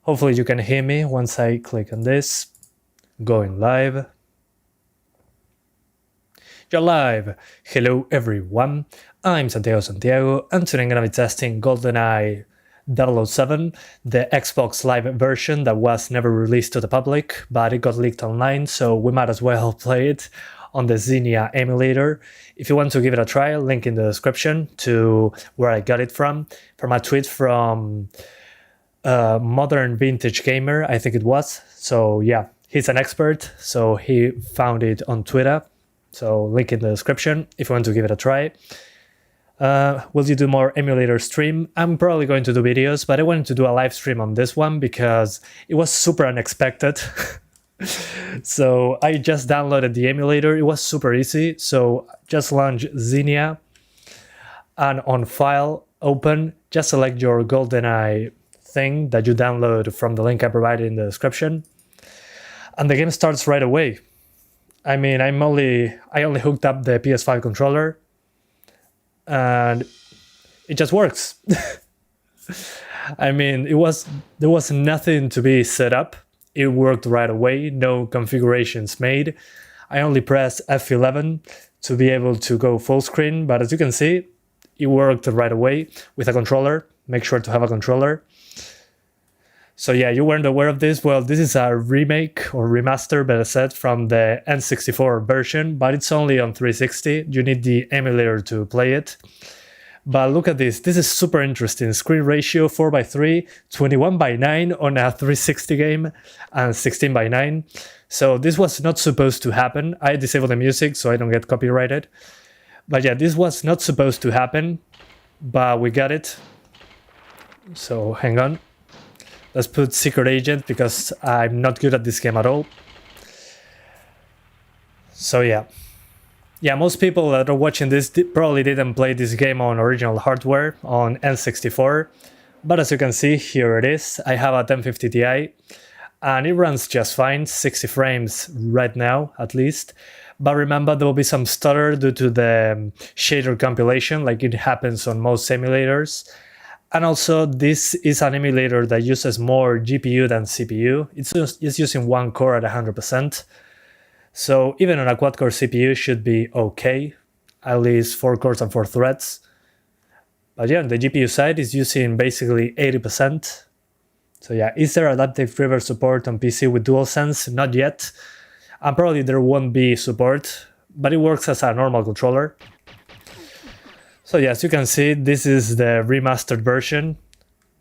Hopefully you can hear me once I click on this. Going live. You're live! Hello everyone, I'm Santiago, and today I'm gonna be testing Goldeneye 007, the Xbox Live version that was never released to the public, but it got leaked online, so we might as well play it on the Xenia emulator. If you want to give it a try, link in the description to where I got it from a tweet from Modern Vintage Gamer, I think it was. So yeah, he's an expert, so he found it on Twitter. So link in the description if you want to give it a try. Will you do more emulator stream? I'm probably going to do videos, but I wanted to do a live stream on this one because it was super unexpected. So I just downloaded the emulator. It was super easy. So just launch Xenia and on File, Open, just select your Goldeneye thing that you download from the link I provided in the description. And the game starts right away. I mean, I only hooked up the PS5 controller and it just works. I mean, there was nothing to be set up. It worked right away, no configurations made. I only pressed F11 to be able to go full screen, but as you can see, it worked right away with a controller. Make sure to have a controller. So yeah, you weren't aware of this. Well, this is a remake or remaster, better said, from the N64 version, but it's only on 360. You need the emulator to play it. But look at this. This is super interesting. Screen ratio 4:3, 21:9 on a 360 game, and 16:9. So this was not supposed to happen. I disabled the music so I don't get copyrighted. But yeah, this was not supposed to happen, but we got it. So hang on. Let's put Secret Agent because I'm not good at this game at all. So yeah. Yeah, most people that are watching this probably didn't play this game on original hardware on N64. But as you can see, here it is. I have a 1050 Ti and it runs just fine, 60 frames right now at least. But remember, there will be some stutter due to the shader compilation like it happens on most emulators. And also, this is an emulator that uses more GPU than CPU. It's using one core at 100%. So even on a quad-core CPU should be okay, at least 4 cores and 4 threads. But yeah, on the GPU side is using basically 80%. So yeah, is there adaptive driver support on PC with DualSense? Not yet. And probably there won't be support, but it works as a normal controller. So yeah, as you can see, this is the remastered version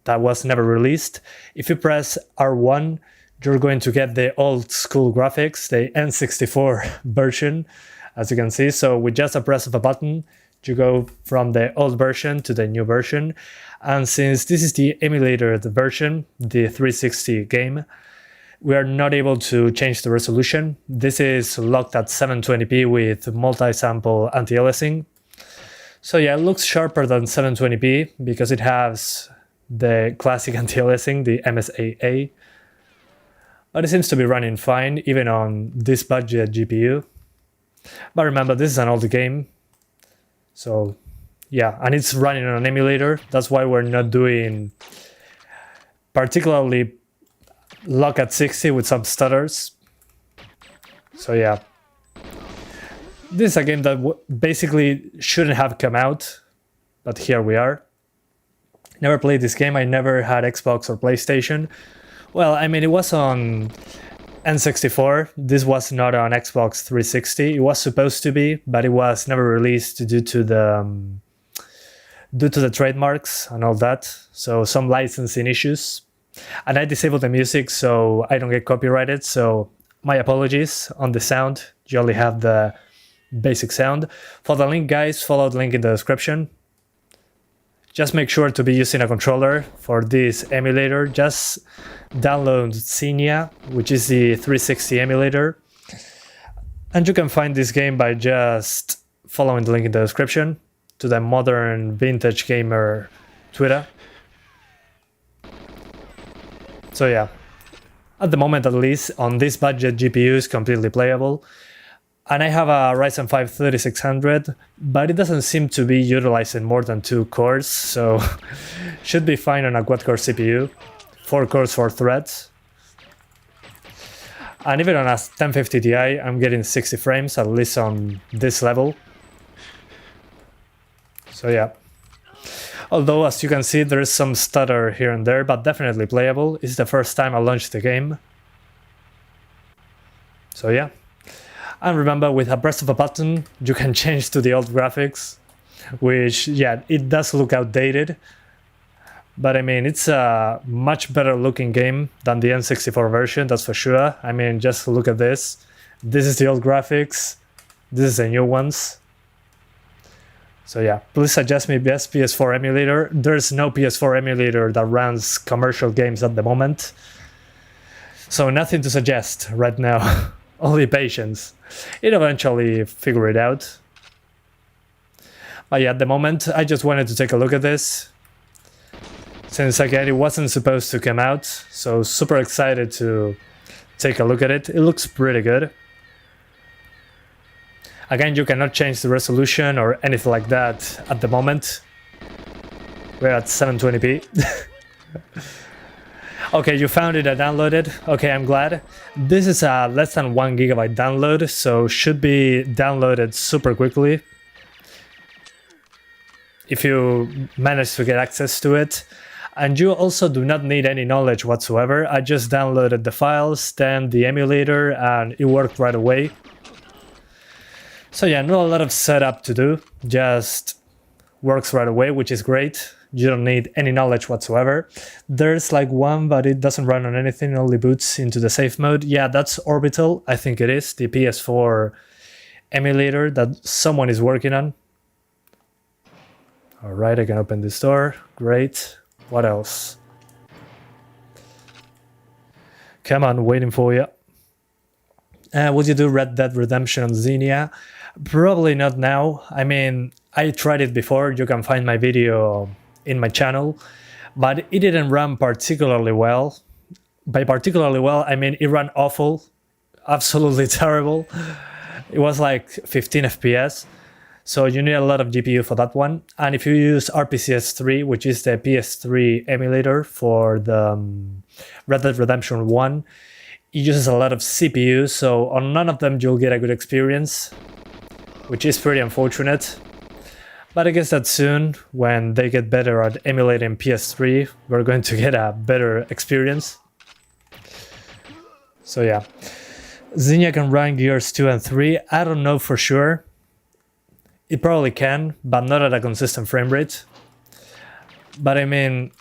that was never released. If you press R1, you're going to get the old school graphics, the N64 version, as you can see. So with just a press of a button, you go from the old version to the new version. And since this is the emulator version, the 360 game, we are not able to change the resolution. This is locked at 720p with multi-sample anti-aliasing. So yeah, it looks sharper than 720p because it has the classic anti-aliasing, the MSAA. But it seems to be running fine, even on this budget GPU. But remember, this is an old game. So yeah, and it's running on an emulator. That's why we're not doing particularly lock at 60 with some stutters. So yeah. This is a game that basically shouldn't have come out, but here we are. Never played this game, I never had Xbox or PlayStation. Well, I mean, it was on N64, this was not on Xbox 360. It was supposed to be, but it was never released due to the trademarks and all that. So some licensing issues. And I disabled the music so I don't get copyrighted, so my apologies on the sound. You only have the basic sound. For the link, guys, follow the link in the description. Just make sure to be using a controller for this emulator. Just download Xenia, which is the 360 emulator. And you can find this game by just following the link in the description to the Modern Vintage Gamer Twitter. So yeah, at the moment at least, on this budget GPU is completely playable. And I have a Ryzen 5 3600, but it doesn't seem to be utilizing more than 2 cores, so should be fine on a quad-core CPU. 4 cores, 4 threads. And even on a 1050 Ti, I'm getting 60 frames, at least on this level. So yeah. Although, as you can see, there is some stutter here and there, but definitely playable. It's the first time I launched the game. So yeah. And remember, with a press of a button, you can change to the old graphics, which, yeah, it does look outdated. But I mean, it's a much better looking game than the N64 version, that's for sure. I mean, just look at this. This is the old graphics. This is the new ones. So yeah, please suggest me best PS4 emulator. There's no PS4 emulator that runs commercial games at the moment. So nothing to suggest right now. Only patience. It eventually figure it out. But yeah, at the moment, I just wanted to take a look at this. Since again, it wasn't supposed to come out. So super excited to take a look at it. It looks pretty good. Again, you cannot change the resolution or anything like that at the moment. We're at 720p. Okay, you found it, I downloaded. Okay, I'm glad. This is a less than 1 GB download, so should be downloaded super quickly. If you manage to get access to it. And you also do not need any knowledge whatsoever. I just downloaded the files, then the emulator, and it worked right away. So yeah, not a lot of setup to do, just works right away, which is great. You don't need any knowledge whatsoever. There's like one, but it doesn't run on anything, it only boots into the safe mode. Yeah, that's Orbital, I think it is, the PS4 emulator that someone is working on. Alright, I can open this door, great. What else? Come on, waiting for you. Would you do Red Dead Redemption on Xenia? Probably not now. I mean, I tried it before. You can find my video in my channel, but it didn't run particularly well. By particularly well, I mean it ran awful, absolutely terrible. It was like 15 FPS. So you need a lot of GPU for that one. And if you use RPCS3, which is the PS3 emulator for the Red Dead Redemption 1, it uses a lot of CPU, so on none of them you'll get a good experience, which is pretty unfortunate. But I guess that soon, when they get better at emulating PS3, we're going to get a better experience. So yeah. Xenia can run Gears 2 and 3. I don't know for sure. It probably can, but not at a consistent frame rate. But I mean,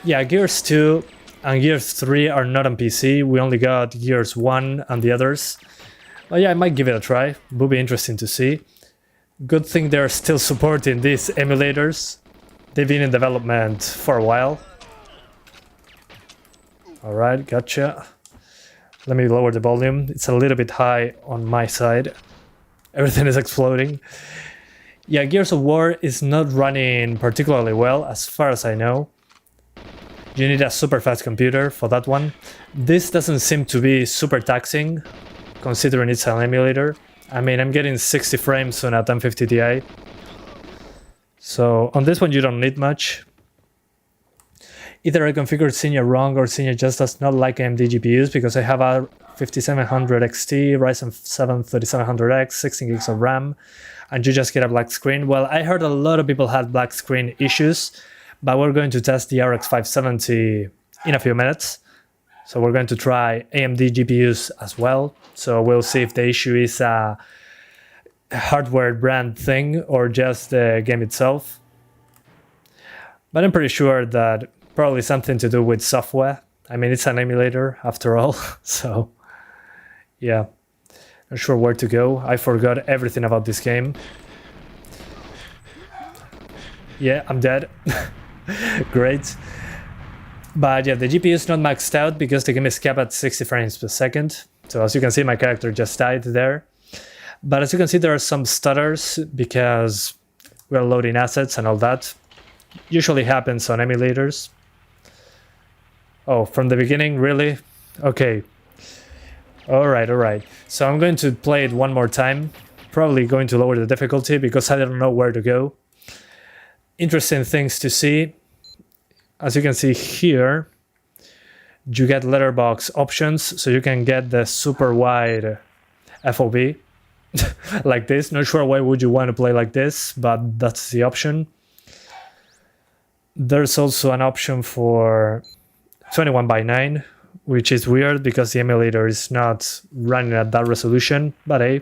yeah, Gears 2 and Gears 3 are not on PC. We only got Gears 1 and the others. But yeah, I might give it a try. Would be interesting to see. Good thing they're still supporting these emulators. They've been in development for a while. Alright, gotcha. Let me lower the volume. It's a little bit high on my side. Everything is exploding. Yeah, Gears of War is not running particularly well, as far as I know. You need a super fast computer for that one. This doesn't seem to be super taxing, considering it's an emulator. I mean, I'm getting 60 frames on a 1050 Ti. So on this one you don't need much. Either I configured Xenia wrong or Xenia just does not like AMD GPUs, because I have a 5700 XT, Ryzen 7 3700X, 16 gigs of RAM, and you just get a black screen. Well, I heard a lot of people had black screen issues, but we're going to test the RX 570 in a few minutes. So we're going to try AMD GPUs as well. So we'll see if the issue is a hardware brand thing or just the game itself. But I'm pretty sure that probably something to do with software. I mean, it's an emulator after all, so yeah. Not sure where to go. I forgot everything about this game. Yeah, I'm dead. Great. But yeah, the GPU is not maxed out because the game is capped at 60 frames per second. So as you can see, my character just died there. But as you can see, there are some stutters because we're loading assets and all that. Usually happens on emulators. Oh, from the beginning, really? Okay. Alright. So I'm going to play it one more time. Probably going to lower the difficulty because I don't know where to go. Interesting things to see. as you can see here, you get letterbox options, so you can get the super wide FOV like this. Not sure why would you want to play like this, but that's the option. There's also an option for 21:9, which is weird because the emulator is not running at that resolution, but hey.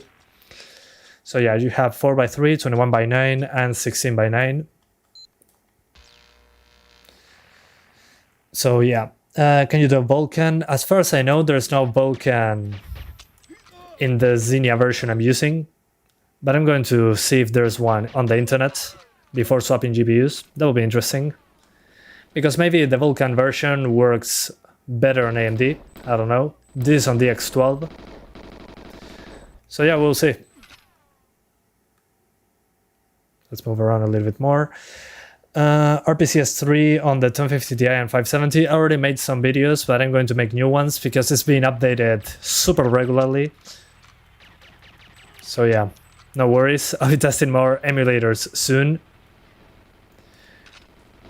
So yeah, you have 4:3, 21:9, and 16:9. So yeah, can you do Vulkan? As far as I know, there's no Vulkan in the Xenia version I'm using, but I'm going to see if there's one on the internet before swapping GPUs. That will be interesting, because maybe the Vulkan version works better on AMD. I don't know. This is on the X12. So yeah, we'll see. Let's move around a little bit more. RPCS3 on the 1050 Ti and 570. I already made some videos, but I'm going to make new ones because it's being updated super regularly. So yeah, no worries. I'll be testing more emulators soon.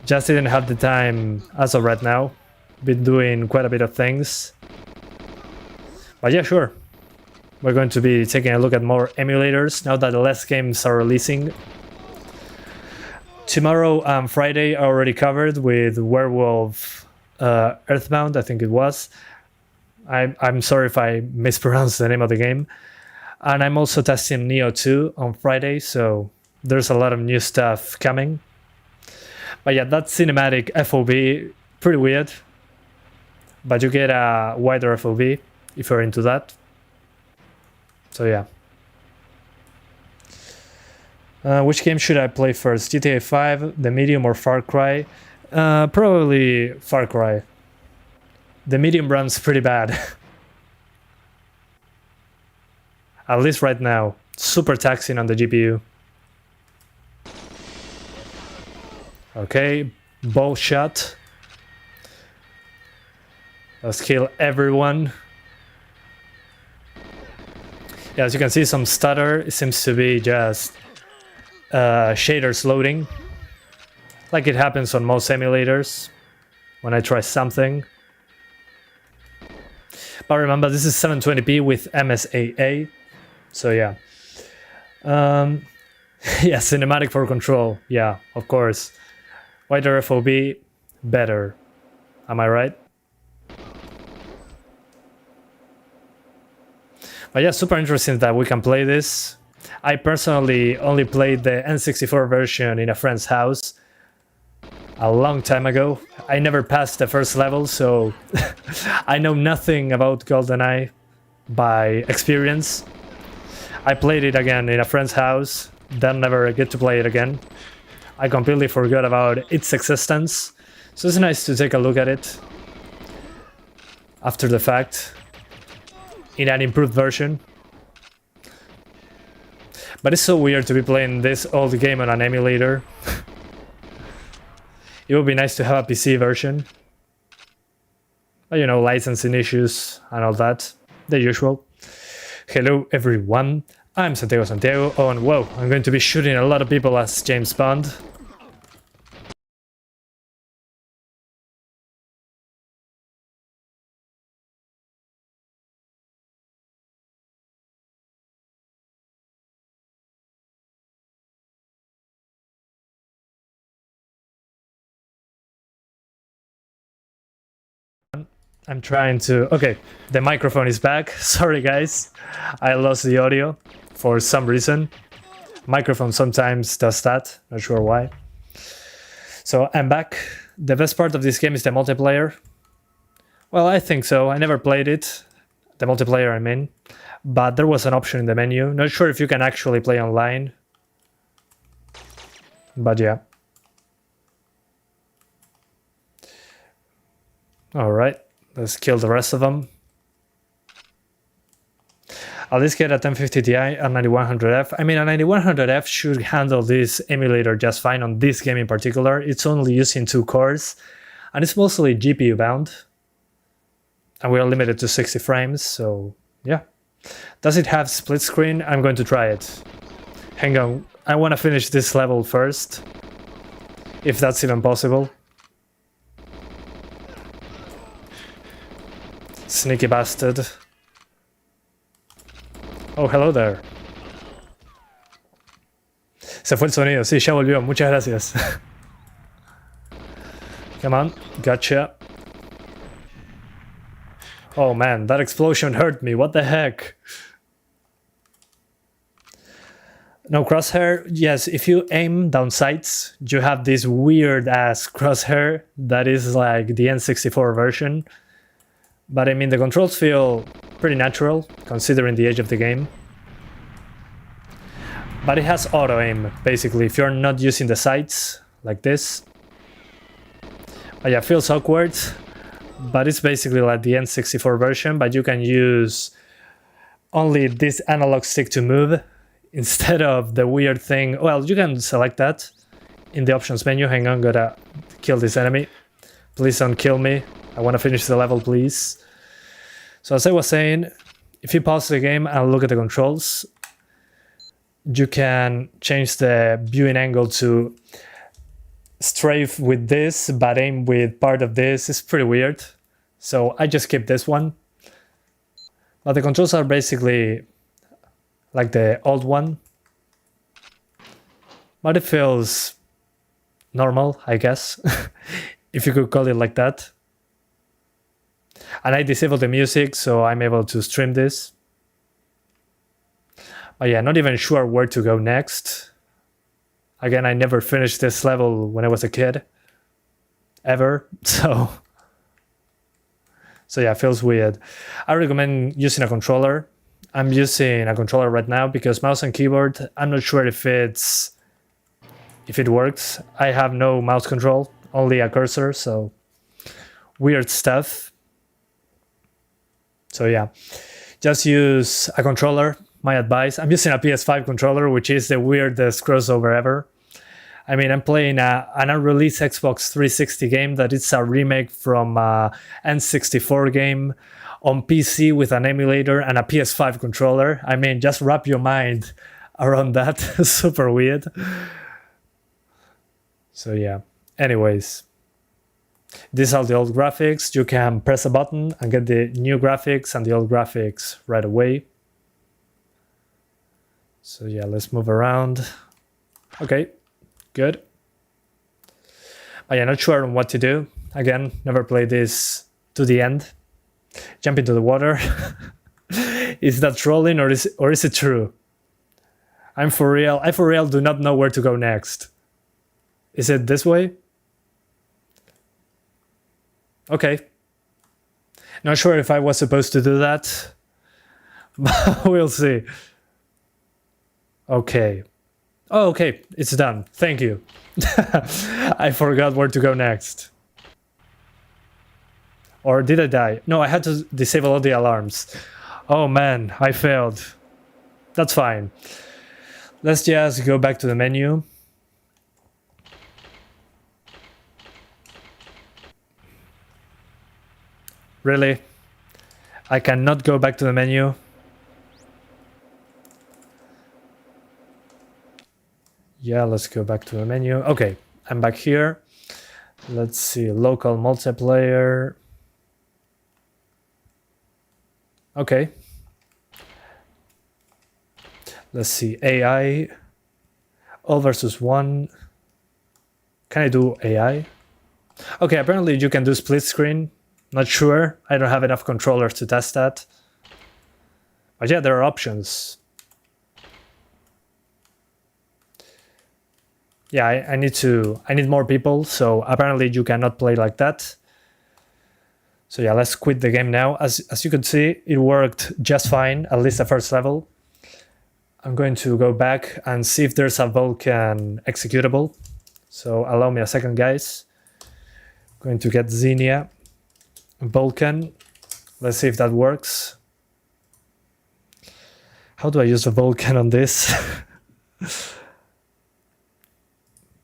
Just didn't have the time as of right now. Been doing quite a bit of things. But yeah, sure. We're going to be taking a look at more emulators now that less games are releasing. Tomorrow and Friday are already covered with Werewolf Earthbound, I think it was. I'm sorry if I mispronounced the name of the game. And I'm also testing Neo 2 on Friday, so there's a lot of new stuff coming. But yeah, that cinematic FOV, pretty weird. But you get a wider FOV if you're into that. So yeah. Which game should I play first? GTA 5, The Medium, or Far Cry? Probably Far Cry. The Medium runs pretty bad. At least right now. Super taxing on the GPU. Okay, bow shot. Let's kill everyone. Yeah, as you can see, some stutter. It seems to be just shaders loading, like it happens on most emulators when I try something. But remember, this is 720p with MSAA, so yeah. Yeah, cinematic for control, yeah, of course. Wider FOV, better. Am I right? But yeah, super interesting that we can play this. I personally only played the N64 version in a friend's house a long time ago. I never passed the first level, so I know nothing about Goldeneye by experience. I played it again in a friend's house, then never get to play it again. I completely forgot about its existence, so it's nice to take a look at it after the fact in an improved version. But it's so weird to be playing this old game on an emulator. It would be nice to have a PC version. But you know, licensing issues and all that. The usual. Hello everyone, I'm Santiago. Oh, and whoa, I'm going to be shooting a lot of people as James Bond. I'm trying to... Okay, the microphone is back. Sorry guys, I lost the audio for some reason. Microphone sometimes does that, not sure why. So I'm back. The best part of this game is the multiplayer. Well, I think so. I never played it. The multiplayer, I mean. But there was an option in the menu. Not sure if you can actually play online. But yeah. Alright. Let's kill the rest of them. At least get a 1050 Ti and 9100F. I mean, a 9100F should handle this emulator just fine on this game in particular. It's only using 2 cores, and it's mostly GPU bound. And we are limited to 60 frames, so yeah. Does it have split screen? I'm going to try it. Hang on, I want to finish this level first, if that's even possible. Sneaky bastard. Oh, hello there. Se fue el sonido, sí, ya volvió, muchas gracias. Come on, gotcha. Oh man, that explosion hurt me, what the heck? No crosshair, yes, if you aim down sights, you have this weird ass crosshair that is like the N64 version. But I mean, the controls feel pretty natural, considering the age of the game. But it has auto aim, basically, if you're not using the sights, like this. But yeah, it feels awkward, but it's basically like the N64 version, but you can use only this analog stick to move, instead of the weird thing. Well, you can select that in the options menu. Hang on, gotta kill this enemy. Please don't kill me. I want to finish the level, please. So as I was saying, if you pause the game and look at the controls, you can change the viewing angle to strafe with this, but aim with part of this. It's pretty weird. So I just keep this one. But the controls are basically like the old one. But it feels normal, I guess, if you could call it like that. And I disabled the music, so I'm able to stream this. But yeah, not even sure where to go next. Again, I never finished this level when I was a kid. Ever. So yeah, it feels weird. I recommend using a controller. I'm using a controller right now because mouse and keyboard, I'm not sure if it works. I have no mouse control, only a cursor, so weird stuff. So yeah, just use a controller, my advice. I'm using a PS5 controller, which is the weirdest crossover ever. I mean, I'm playing an unreleased Xbox 360 game that is a remake from an N64 game on PC with an emulator and a PS5 controller. I mean, just wrap your mind around that. Super weird. So yeah, anyways. These are the old graphics. You can press a button and get the new graphics and the old graphics right away. So yeah, let's move around. Okay, good. But yeah, not sure on what to do. Again, never played this to the end. Jump into the water. Is that trolling or is it true? I for real do not know where to go next. Is it this way? Okay. Not sure if I was supposed to do that, but we'll see. Okay. Oh, okay, it's done. Thank you. I forgot where to go next. Or did I die? No, I had to disable all the alarms. Oh man, I failed. That's fine. Let's just go back to the menu. Really? I cannot go back to the menu. Yeah, let's go back to the menu. Okay, I'm back here. Let's see, local multiplayer. Okay. Let's see, AI. All versus one. Can I do AI? Okay, apparently you can do split screen. Not sure. I don't have enough controllers to test that. But yeah, there are options. Yeah, I need more people, so apparently you cannot play like that. So yeah, let's quit the game now. As you can see, it worked just fine, at least the first level. I'm going to go back and see if there's a Vulkan executable. So allow me a second, guys. I'm going to get Xenia, Vulkan. Let's see if that works. How do I use the Vulkan on this?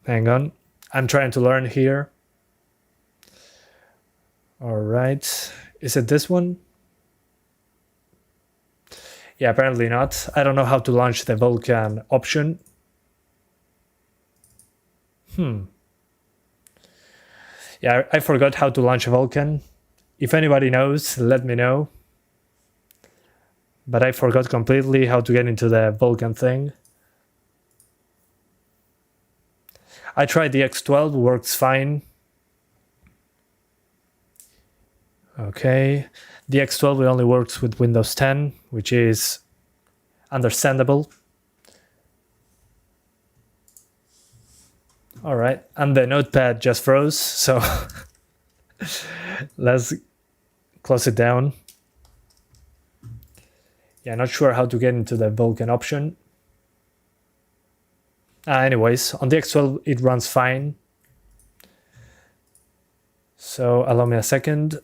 Hang on, I'm trying to learn here. All right, is it this one? Yeah, apparently not. I don't know how to launch the Vulkan option. Yeah, I forgot how to launch Vulkan. If anybody knows, let me know. But I forgot completely how to get into the Vulkan thing. I tried the X12, works fine. Okay, the X12 only works with Windows 10, which is understandable. All right, and the notepad just froze, so let's close it down. Yeah, not sure how to get into the Vulkan option. Anyways, on the X12 it runs fine. So allow me a second.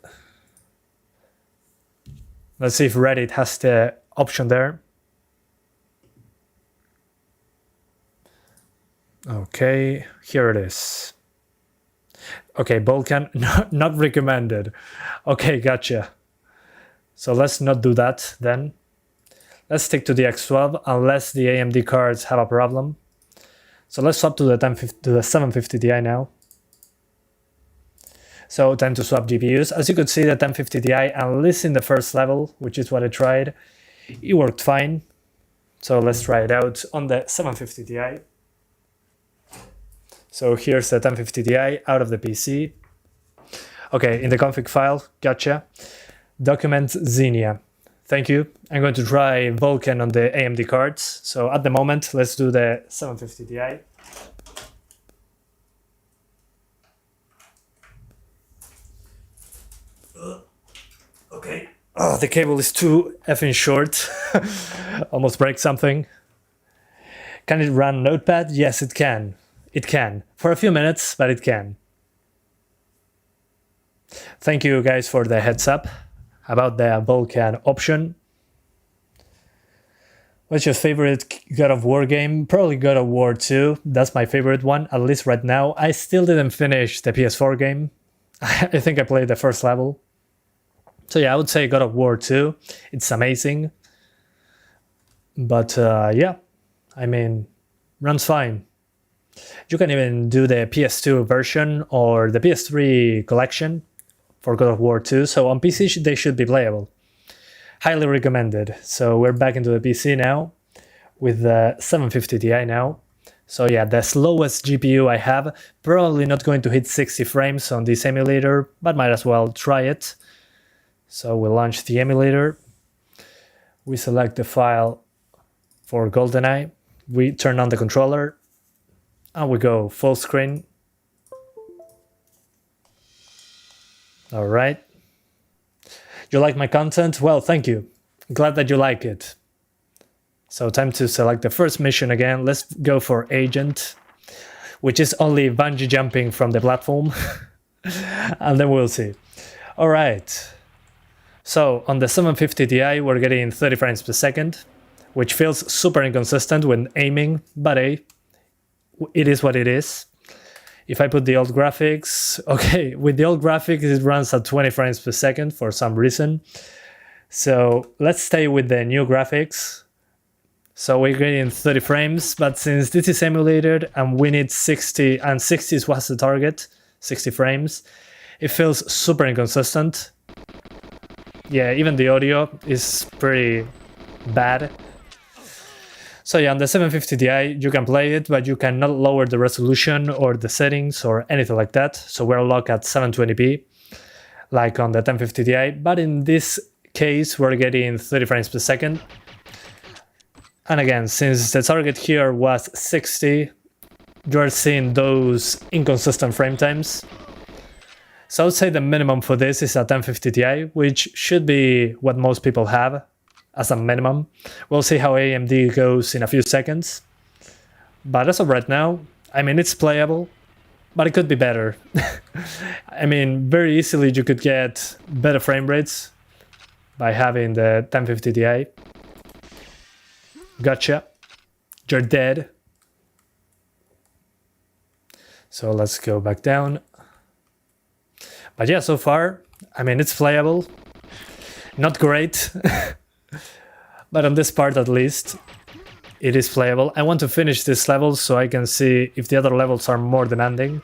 Let's see if Reddit has the option there. Okay, here it is. Okay, Vulkan, not recommended. Okay, gotcha. So let's not do that then. Let's stick to the X12 unless the AMD cards have a problem. So let's swap to the 750 Ti now. So time to swap GPUs. As you could see, the 1050 Ti, at least in the first level, which is what I tried, it worked fine. So let's try it out on the 750 Ti. So here's the 1050 Ti out of the PC. Okay, in the config file, gotcha. Document Xenia. Thank you. I'm going to try Vulkan on the AMD cards. So at the moment, let's do the 750 Ti. Okay. Oh, the cable is too effing short. Almost break something. Can it run Notepad? Yes, it can. It can. For a few minutes, but it can. Thank you guys for the heads up about the Vulkan option. What's your favorite God of War game? Probably God of War 2. That's my favorite one, at least right now. I still didn't finish the PS4 game. I think I played the first level. So yeah, I would say God of War 2. It's amazing. But yeah, I mean, runs fine. You can even do the PS2 version or the PS3 collection for God of War 2. So on PC, they should be playable. Highly recommended. So we're back into the PC now with the 750 Ti now. So yeah, the slowest GPU I have, probably not going to hit 60 frames on this emulator, but might as well try it. So we launch the emulator. We select the file for Goldeneye. We turn on the controller and we go full screen. All right. You like my content? Well, thank you. Glad that you like it. So time to select the first mission again. Let's go for Agent, which is only bungee jumping from the platform. And then we'll see. All right. So on the 750 Ti, we're getting 30 frames per second, which feels super inconsistent when aiming, but hey, it is what it is. If I put the old graphics, okay, with the old graphics, it runs at 20 frames per second for some reason. So let's stay with the new graphics. So we're getting 30 frames, but since this is emulated and we need 60, and 60 was the target, 60 frames, it feels super inconsistent. Yeah, even the audio is pretty bad. So yeah, on the 750 Ti, you can play it, but you cannot lower the resolution or the settings or anything like that. So we're locked at 720p, like on the 1050 Ti. But in this case, we're getting 30 frames per second. And again, since the target here was 60, you're seeing those inconsistent frame times. So I would say the minimum for this is a 1050 Ti, which should be what most people have as a minimum. We'll see how AMD goes in a few seconds. But as of right now, I mean, it's playable, but it could be better. I mean, very easily you could get better frame rates by having the 1050 Ti. Gotcha. You're dead. So let's go back down. But yeah, so far, I mean, it's playable. Not great. But on this part at least, it is playable. I want to finish this level so I can see if the other levels are more demanding.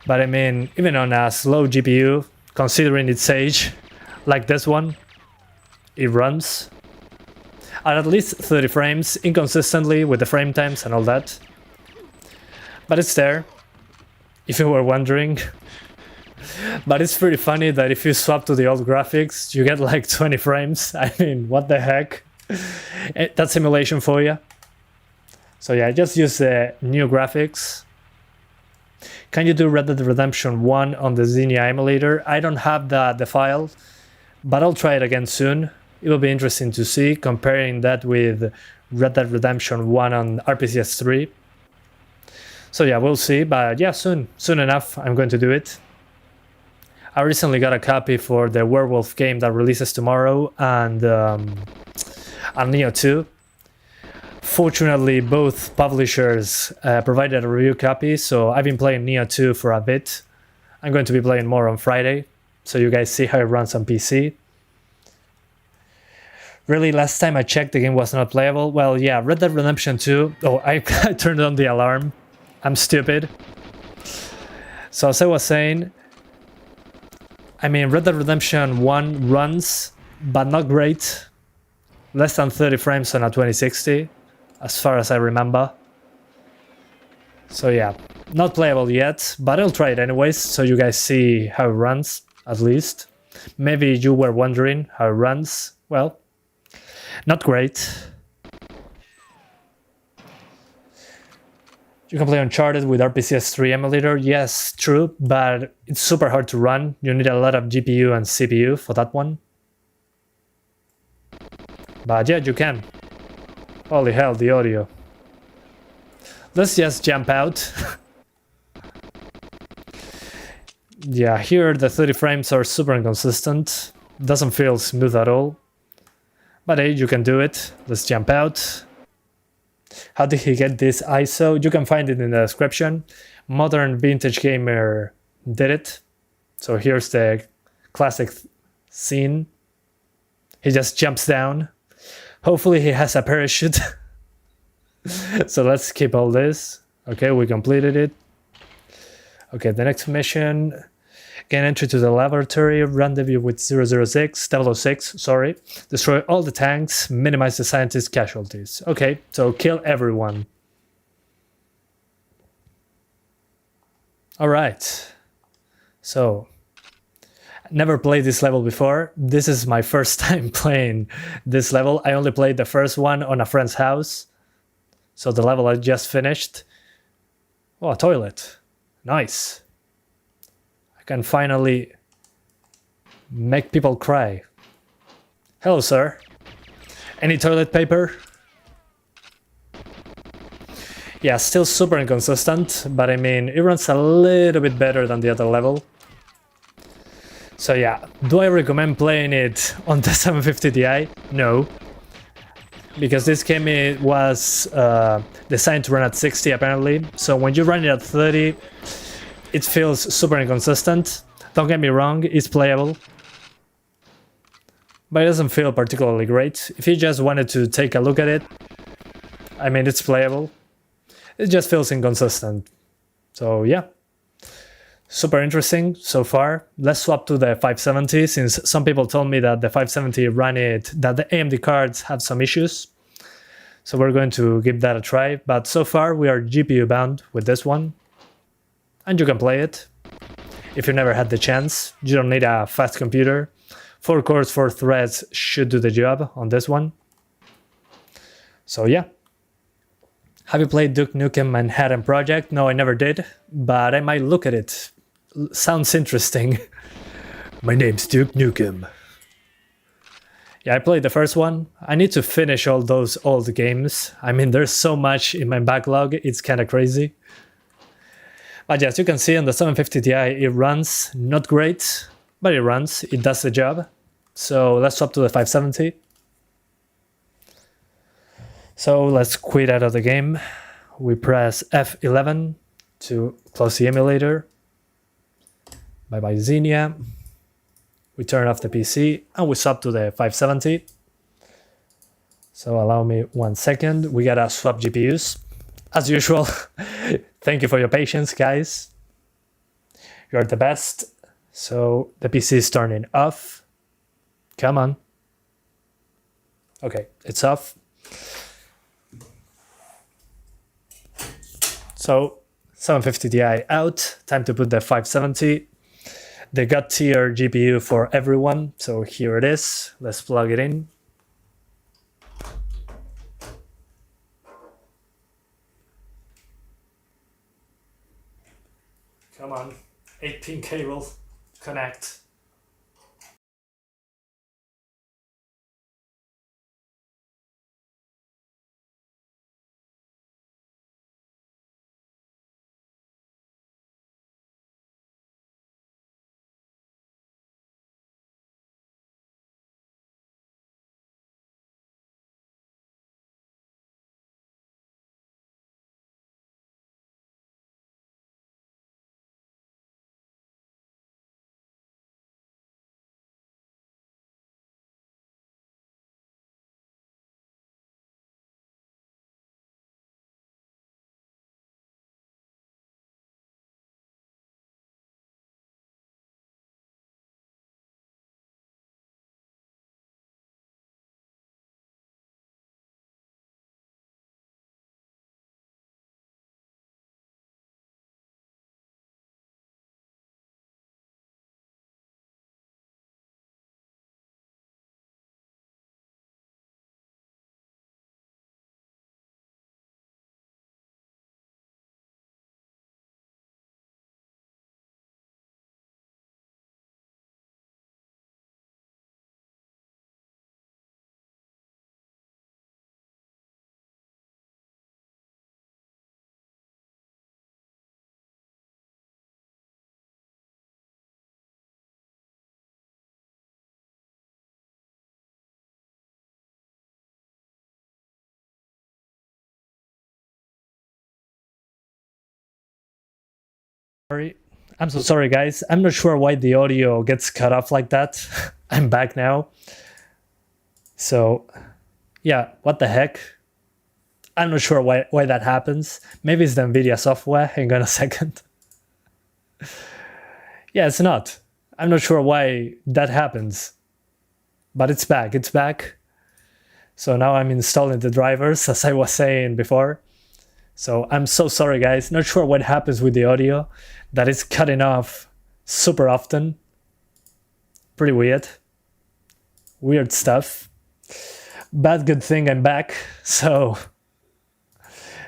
But I mean, even on a slow GPU, considering its age, like this one. It runs at least 30 frames, inconsistently with the frame times and all that. But it's there, if you were wondering. But it's pretty funny that if you swap to the old graphics, you get like 20 frames. I mean, what the heck? That's simulation for you. So yeah, just use the new graphics. Can you do Red Dead Redemption 1 on the Xenia emulator? I don't have the file, but I'll try it again soon. It will be interesting to see, comparing that with Red Dead Redemption 1 on RPCS 3. So yeah, we'll see, but yeah, soon enough, I'm going to do it. I recently got a copy for the Werewolf game that releases tomorrow, and Neo 2. Fortunately, both publishers provided a review copy, so I've been playing Neo 2 for a bit. I'm going to be playing more on Friday, so you guys see how it runs on PC. Really, last time I checked, the game was not playable. Well, yeah, Red Dead Redemption 2. Oh, I turned on the alarm. I'm stupid. So as I was saying, I mean, Red Dead Redemption 1 runs, but not great. Less than 30 frames on a 2060, as far as I remember. So yeah, not playable yet, but I'll try it anyways, so you guys see how it runs, at least. Maybe you were wondering how it runs. Well, not great. You can play Uncharted with RPCS 3 emulator. Yes, true, but it's super hard to run. You need a lot of GPU and CPU for that one. But yeah, you can. Holy hell, the audio. Let's just jump out. Yeah, here the 30 frames are super inconsistent. Doesn't feel smooth at all. But hey, you can do it. Let's jump out. How did he get this ISO? You can find it in the description. Modern Vintage Gamer did it. So here's the classic scene. He just jumps down. Hopefully he has a parachute. So let's skip all this. Okay, we completed it. Okay, the next mission. Gain entry to the laboratory. Rendezvous with 006, sorry. Destroy all the tanks. Minimize the scientist casualties. Okay, so kill everyone. Alright. So, never played this level before. This is my first time playing this level. I only played the first one on a friend's house. So the level I just finished. Oh, a toilet. Nice. I can finally make people cry. Hello, sir. Any toilet paper? Yeah, still super inconsistent, but I mean, it runs a little bit better than the other level. So yeah, do I recommend playing it on the 750 Ti? No. Because this game was designed to run at 60 apparently, so when you run it at 30, it feels super inconsistent. Don't get me wrong, it's playable. But it doesn't feel particularly great. If you just wanted to take a look at it, I mean, it's playable. It just feels inconsistent. So yeah. Super interesting so far. Let's swap to the 570, since some people told me that the 570 that the AMD cards have some issues. So we're going to give that a try. But so far we are GPU bound with this one. And you can play it. If you never had the chance, you don't need a fast computer. 4 cores, 4 threads should do the job on this one. So yeah. Have you played Duke Nukem Manhattan Project? No, I never did, but I might look at it. Sounds interesting. My name's Duke Nukem. Yeah, I played the first one. I need to finish all those old games. I mean, there's so much in my backlog, it's kind of crazy. But yes, you can see on the 750 Ti, it runs not great, but it runs, it does the job. So let's swap to the 570. So let's quit out of the game. We press F11 to close the emulator. Bye-bye Xenia. We turn off the PC and we swap to the 570. So allow me 1 second. We gotta swap GPUs. As usual, thank you for your patience, guys. You're the best. So the PC is turning off. Come on. Okay, it's off. So 750 Ti out, time to put the 570. The God tier GPU for everyone, so here it is. Let's plug it in. Come on, 8-pin cable, connect. I'm so sorry guys, I'm not sure why the audio gets cut off like that. I'm back now. So yeah, what the heck? I'm not sure why that happens. Maybe it's the Nvidia software. Hang on a second. Yeah, it's not. I'm not sure why that happens. But it's back, it's back. So now I'm installing the drivers, as I was saying before. So I'm so sorry guys, not sure what happens with the audio, that it's cutting off super often. Pretty weird. Weird stuff. But good thing I'm back, so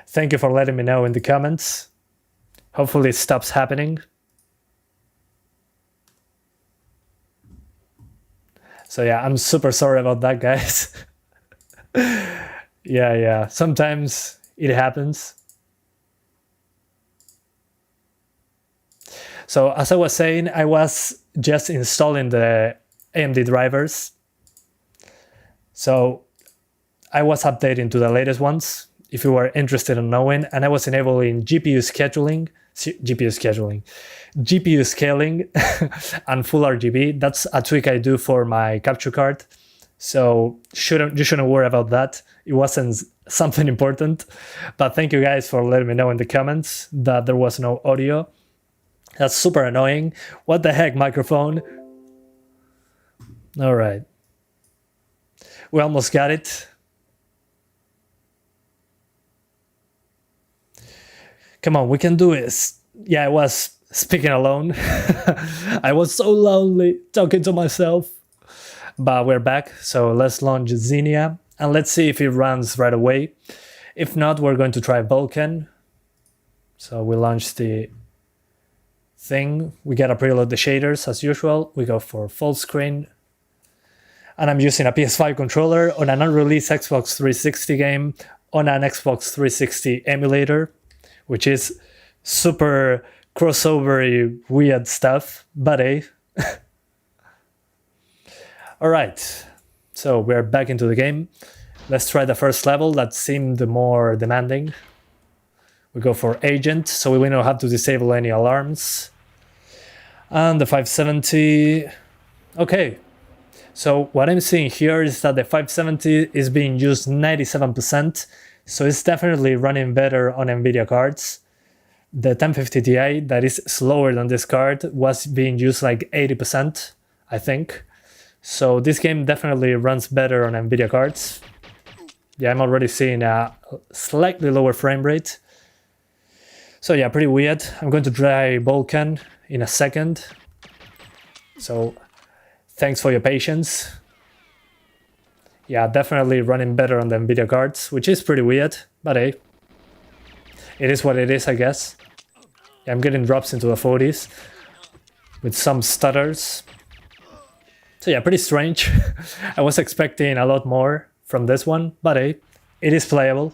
thank you for letting me know in the comments. Hopefully it stops happening. So yeah, I'm super sorry about that guys. Yeah, sometimes it happens. So as I was saying, I was just installing the AMD drivers. So I was updating to the latest ones, if you were interested in knowing, and I was enabling GPU scaling and full RGB. That's a trick I do for my capture card. So you shouldn't worry about that. It wasn't something important, but thank you guys for letting me know in the comments that there was no audio. That's super annoying. What the heck, microphone? All right. We almost got it. Come on, we can do this. Yeah, I was speaking alone. I was so lonely talking to myself. But we're back, so let's launch Xenia and let's see if it runs right away. If not, we're going to try Vulkan. So we launch the thing. We gotta preload the shaders as usual. We go for full screen. And I'm using a PS5 controller on an unreleased Xbox 360 game on an Xbox 360 emulator, which is super crossover weird stuff, but hey. Alright, so we're back into the game. Let's try the first level that seemed more demanding. We go for agent, so we don't have to disable any alarms. And the 570, okay. So what I'm seeing here is that the 570 is being used 97%, so it's definitely running better on Nvidia cards. the 1050 Ti that is slower than this card was being used like 80%, I think. So this game definitely runs better on Nvidia cards. Yeah, I'm already seeing a slightly lower frame rate. So yeah, pretty weird. I'm going to try Vulkan in a second. So thanks for your patience. Yeah, definitely running better on the Nvidia cards, which is pretty weird, but hey, it is what it is, I guess. Yeah, I'm getting drops into the 40s with some stutters. So yeah, pretty strange. I was expecting a lot more from this one, but hey, it is playable.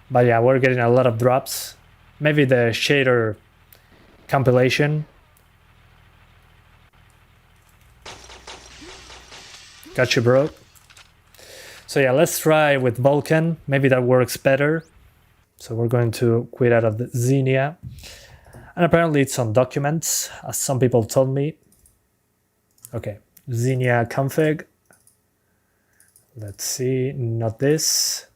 But yeah, we're getting a lot of drops. Maybe the shader compilation. Got you, bro. So yeah, let's try with Vulkan. Maybe that works better. So we're going to quit out of the Xenia. And apparently it's on documents, as some people told me. Okay, Xenia config. Let's see, not this.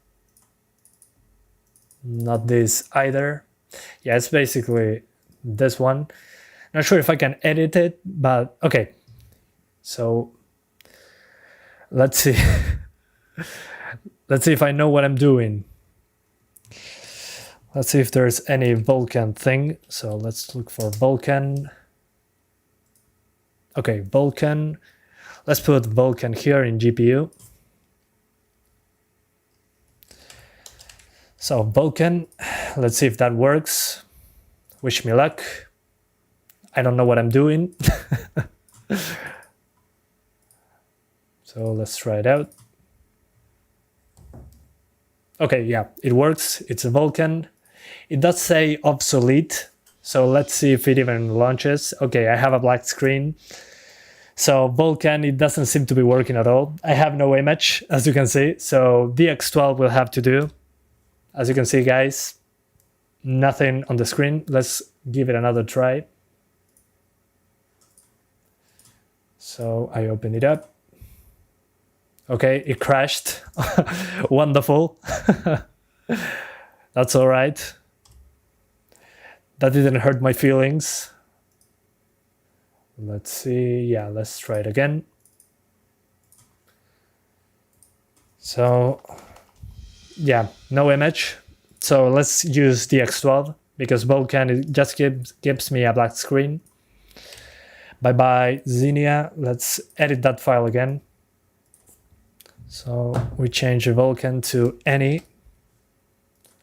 Not this either. Yeah, it's basically this one. Not sure if I can edit it, but okay. So let's see. Let's see if I know what I'm doing. Let's see if there's any Vulkan thing. So let's look for Vulkan. Okay, Vulkan. Let's put Vulkan here in GPU. So Vulkan, let's see if that works. Wish me luck. I don't know what I'm doing. So let's try it out. Okay, yeah, it works. It's a Vulkan. It does say obsolete. So let's see if it even launches. Okay, I have a black screen. So Vulkan, it doesn't seem to be working at all. I have no image, as you can see. So DX12 will have to do. As you can see, guys, nothing on the screen. Let's give it another try. So I open it up. Okay, it crashed. Wonderful. That's all right. That didn't hurt my feelings. Let's see. Yeah, let's try it again. So yeah, no image. So let's use DX12 because Vulkan it just gives me a black screen. Bye-bye Xenia. Let's edit that file again. So we change the Vulkan to any.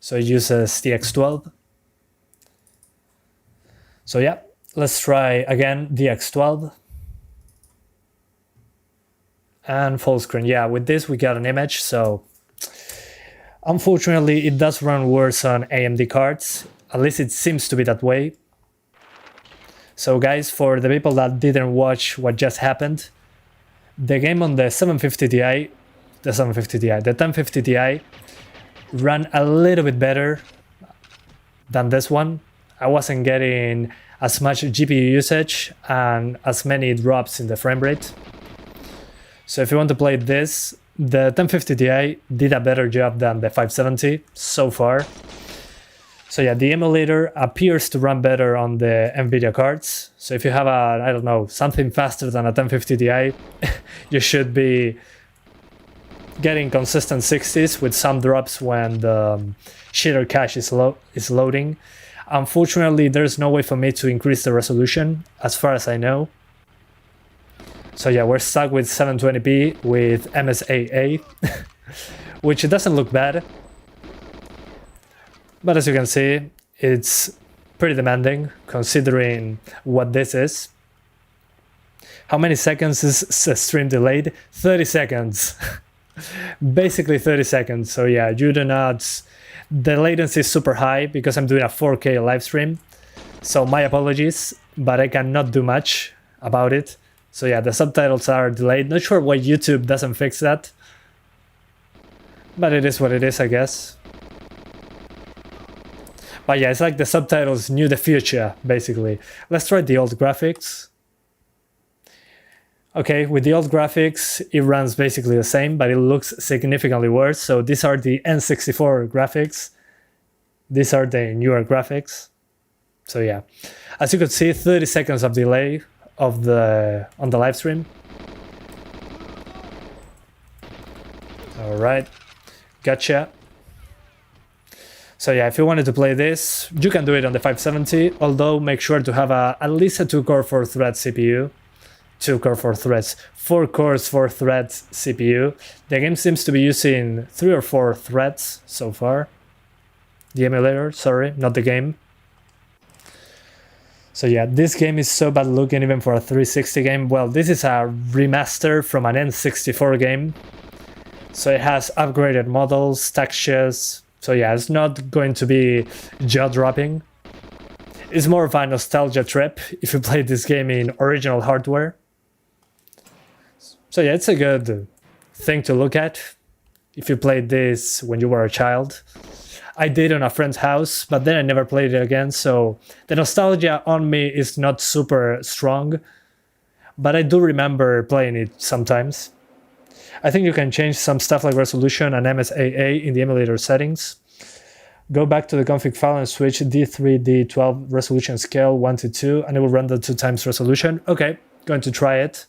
So it uses DX12. So yeah, let's try again DX12. And full screen. Yeah, with this we got an image. So unfortunately it does run worse on AMD cards. At least it seems to be that way. So guys, for the people that didn't watch what just happened, the game on the 750 Ti, the 1050 Ti ran a little bit better than this one. I wasn't getting as much GPU usage and as many drops in the frame rate. So if you want to play this, the 1050 Ti did a better job than the 570 so far. So yeah, the emulator appears to run better on the Nvidia cards. So if you have a, I don't know, something faster than a 1050 Ti, you should be getting consistent 60s with some drops when the shader cache is loading. Unfortunately, there's no way for me to increase the resolution, as far as I know. So yeah, we're stuck with 720p with MSAA, which doesn't look bad. But as you can see, it's pretty demanding considering what this is. How many seconds is stream delayed? 30 seconds. Basically 30 seconds. So yeah, you do not... The latency is super high because I'm doing a 4K live stream. So my apologies, but I cannot do much about it. So yeah, the subtitles are delayed. Not sure why YouTube doesn't fix that. But it is what it is, I guess. But yeah, it's like the subtitles knew the future, basically. Let's try the old graphics. Okay, with the old graphics, it runs basically the same, but it looks significantly worse. So these are the N64 graphics. These are the newer graphics. So yeah, as you could see, 30 seconds of delay on the live stream. All right, gotcha. So yeah, if you wanted to play this, you can do it on the 570, although make sure to have at least a 2-core 4-thread CPU. 2-core 4 threads, 4 cores 4 threads CPU. The game seems to be using 3 or 4 threads so far. The emulator, sorry, not the game. So yeah, this game is so bad looking even for a 360 game. Well, this is a remaster from an N64 game. So it has upgraded models, textures. So yeah, it's not going to be jaw-dropping. It's more of a nostalgia trip if you play this game in original hardware. So yeah, it's a good thing to look at if you played this when you were a child. I did on a friend's house, but then I never played it again, so the nostalgia on me is not super strong, but I do remember playing it sometimes. I think you can change some stuff like resolution and MSAA in the emulator settings. Go back to the config file and switch D3, D12 resolution scale 1 to 2, and it will render 2 times resolution. Okay, going to try it.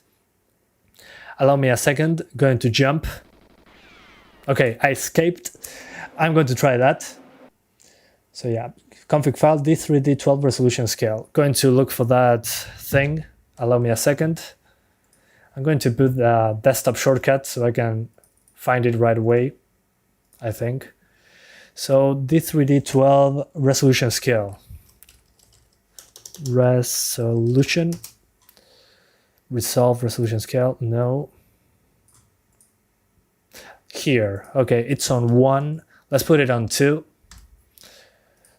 Allow me a second, going to jump. Okay, I escaped. I'm going to try that. So yeah, config file D3, D12 resolution scale. Going to look for that thing. Allow me a second. I'm going to put the desktop shortcut so I can find it right away, I think. So D3, D12 resolution scale. Resolution. Resolve resolution scale. No. Here. Okay, it's on 1. Let's put it on 2.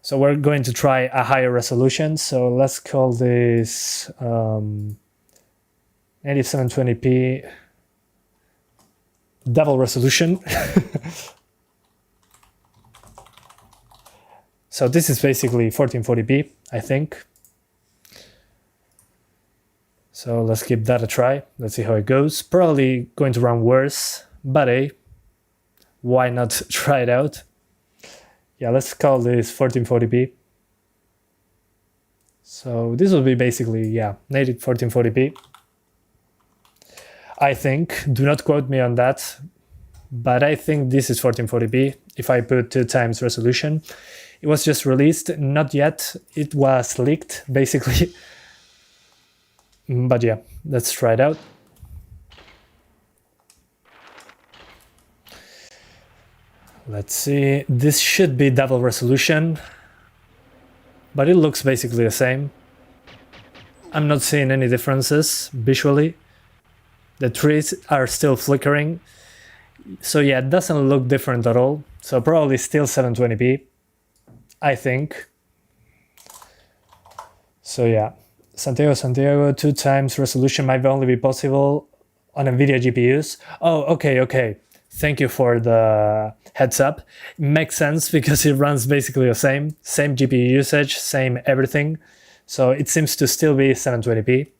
So we're going to try a higher resolution. So let's call this 8720p double resolution. So this is basically 1440p, I think. So let's give that a try. Let's see how it goes. Probably going to run worse, but hey, why not try it out? Yeah, let's call this 1440p. So this will be basically, yeah, native 1440p. I think, do not quote me on that, but I think this is 1440p if I put 2 times resolution. It was just released, not yet, it was leaked basically. But yeah, let's try it out. Let's see, this should be double resolution, but it looks basically the same. I'm not seeing any differences visually. The trees are still flickering. So yeah, it doesn't look different at all. So probably still 720p, I think. So yeah, Santiago, 2 times resolution might only be possible on Nvidia GPUs. Oh, okay. Thank you for the heads up. It makes sense because it runs basically the same GPU usage, same everything. So it seems to still be 720p.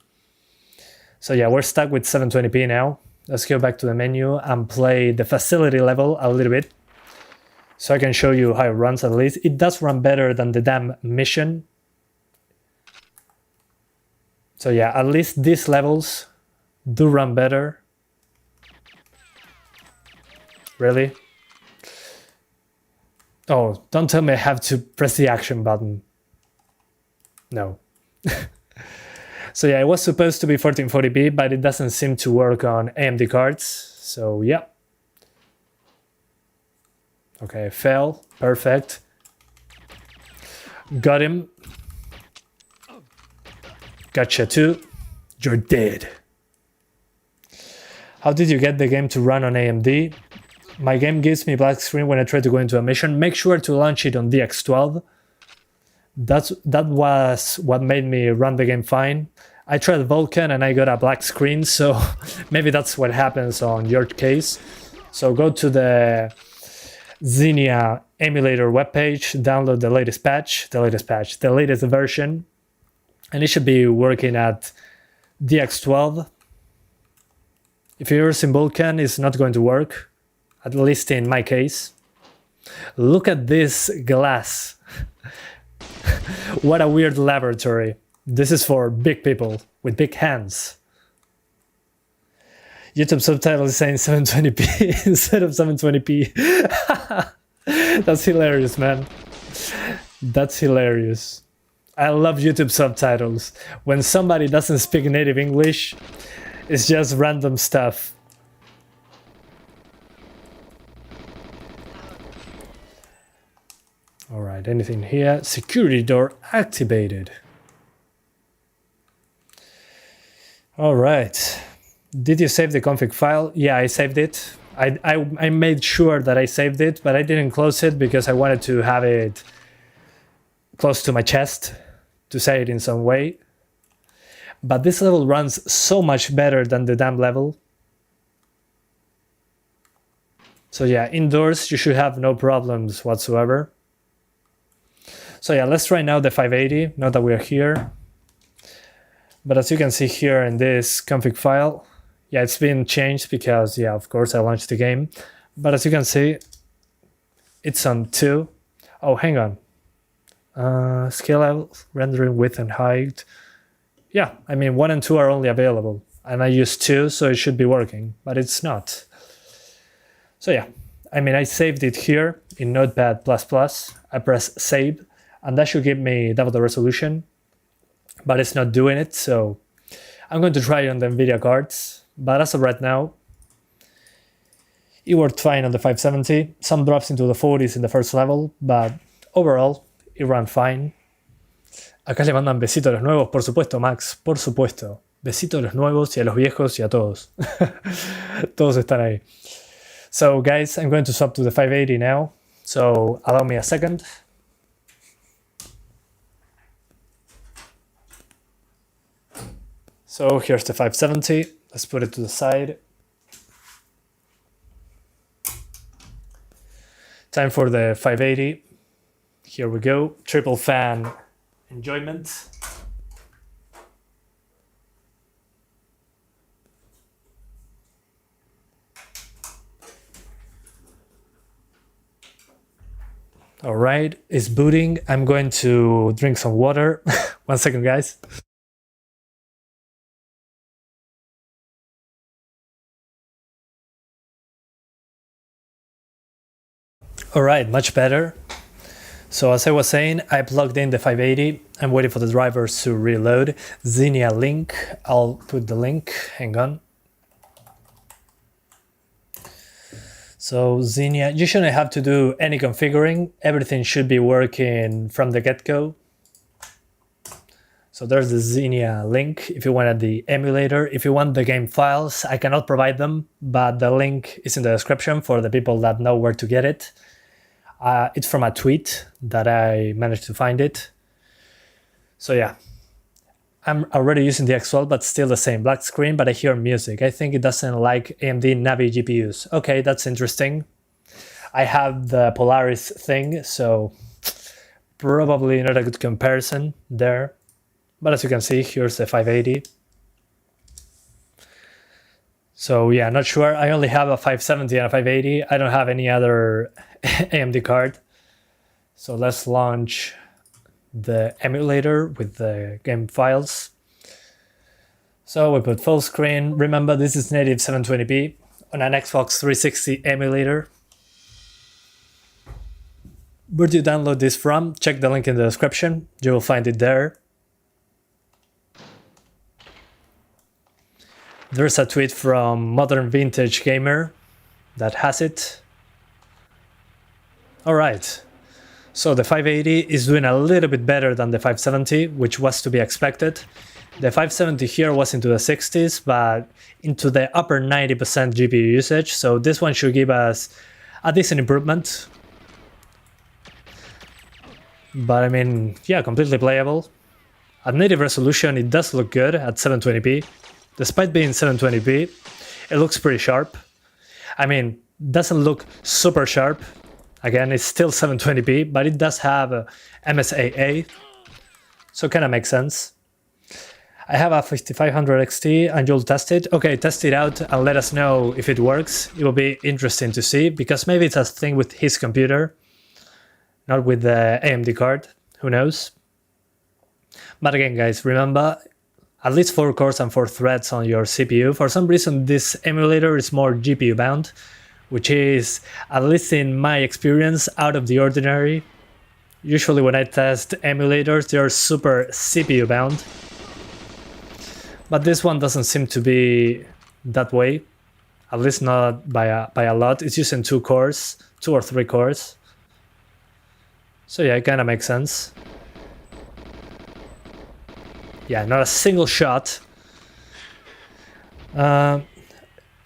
So yeah, we're stuck with 720p now. Let's go back to the menu and play the facility level a little bit, so I can show you how it runs at least. It does run better than the damn mission. So yeah, at least these levels do run better. Really? Oh, don't tell me I have to press the action button. No. So yeah, it was supposed to be 1440p, but it doesn't seem to work on AMD cards. So yeah. Okay, fell. Perfect. Got him. Gotcha too. You're dead. How did you get the game to run on AMD? My game gives me black screen when I try to go into a mission. Make sure to launch it on DX12. That was what made me run the game fine. I tried Vulkan and I got a black screen, so maybe that's what happens on your case. So go to the Xenia emulator webpage, download the latest version, and it should be working at DX12. If you're using Vulkan, it's not going to work, at least in my case. Look at this glass. What a weird laboratory. This is for big people with big hands. YouTube subtitle is saying 720p instead of 720p. That's hilarious, man. That's hilarious. I love YouTube subtitles. When somebody doesn't speak native English, it's just random stuff. Alright, anything here? Security door activated. Alright. Did you save the config file? Yeah, I saved it. I made sure that I saved it, but I didn't close it because I wanted to have it close to my chest to say it in some way. But this level runs so much better than the damn level. So yeah, indoors you should have no problems whatsoever. So yeah, let's try now the 580, now that we're here. But as you can see here in this config file, yeah, it's been changed because, yeah, of course I launched the game. But as you can see, it's on 2. Oh, hang on. Scale level, rendering width and height. Yeah, I mean 1 and 2 are only available. And I use 2, so it should be working, but it's not. So yeah, I mean, I saved it here in Notepad++. I press save, and that should give me double the resolution. But it's not doing it, so I'm going to try it on the Nvidia cards. But as of right now, it worked fine on the 570. Some drops into the 40s in the first level, but overall, it ran fine. Acá le mandan besitos a los nuevos, por supuesto, Max, por supuesto. Besitos a los nuevos y a los viejos y a todos. Todos están ahí. So guys, I'm going to swap to the 580 now. So allow me a second. So here's the 570. Let's put it to the side. Time for the 580. Here we go. Triple fan enjoyment. All right, it's booting. I'm going to drink some water. 1 second, guys. All right, much better. So as I was saying, I plugged in the 580. I'm waiting for the drivers to reload. Xenia link, I'll put the link, hang on. So Xenia, you shouldn't have to do any configuring. Everything should be working from the get-go. So there's the Xenia link if you wanted the emulator. If you want the game files, I cannot provide them, but the link is in the description for the people that know where to get it. It's from a tweet that I managed to find it. So yeah, I'm already using the X12, but still the same black screen, but I hear music. I think it doesn't like AMD Navi GPUs. Okay, that's interesting. I have the Polaris thing, so probably not a good comparison there. But as you can see, here's the 580. So yeah, not sure. I only have a 570 and a 580. I don't have any other AMD card. So let's launch the emulator with the game files. So we put full screen. Remember, this is native 720p on an Xbox 360 emulator. Where do you download this from? Check the link in the description. You will find it there. There's a tweet from Modern Vintage Gamer that has it. All right. So the 580 is doing a little bit better than the 570, which was to be expected. The 570 here was into the 60s, but into the upper 90% GPU usage. So this one should give us a decent improvement. But I mean, yeah, completely playable. At native resolution, it does look good at 720p. Despite being 720p, it looks pretty sharp. I mean, doesn't look super sharp. Again, it's still 720p, but it does have MSAA, so kind of makes sense. I have a 5500 XT and you'll test it. Okay, test it out and let us know if it works. It will be interesting to see, because maybe it's a thing with his computer, not with the AMD card. Who knows? But again, guys, remember, at least 4 cores and 4 threads on your CPU. For some reason, this emulator is more GPU bound, which is, at least in my experience, out of the ordinary. Usually when I test emulators, they are super CPU bound. But this one doesn't seem to be that way, at least not by a lot. It's using 2 cores, 2 or 3 cores. So yeah, it kind of makes sense. Yeah, not a single shot.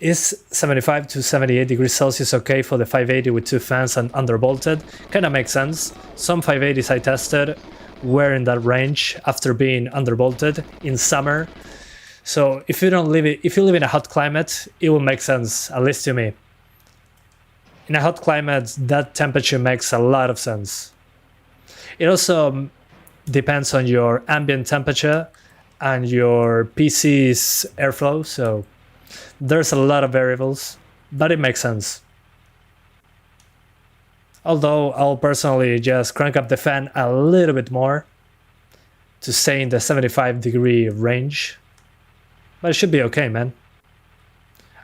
Is 75 to 78 degrees Celsius okay for the 580 with 2 fans and undervolted? Kind of makes sense. Some 580s I tested were in that range after being undervolted in summer. So if you live in a hot climate, it will make sense, at least to me. In a hot climate, that temperature makes a lot of sense. It also depends on your ambient temperature and your PC's airflow, so there's a lot of variables, but it makes sense. Although I'll personally just crank up the fan a little bit more to stay in the 75-degree range. But it should be okay, man.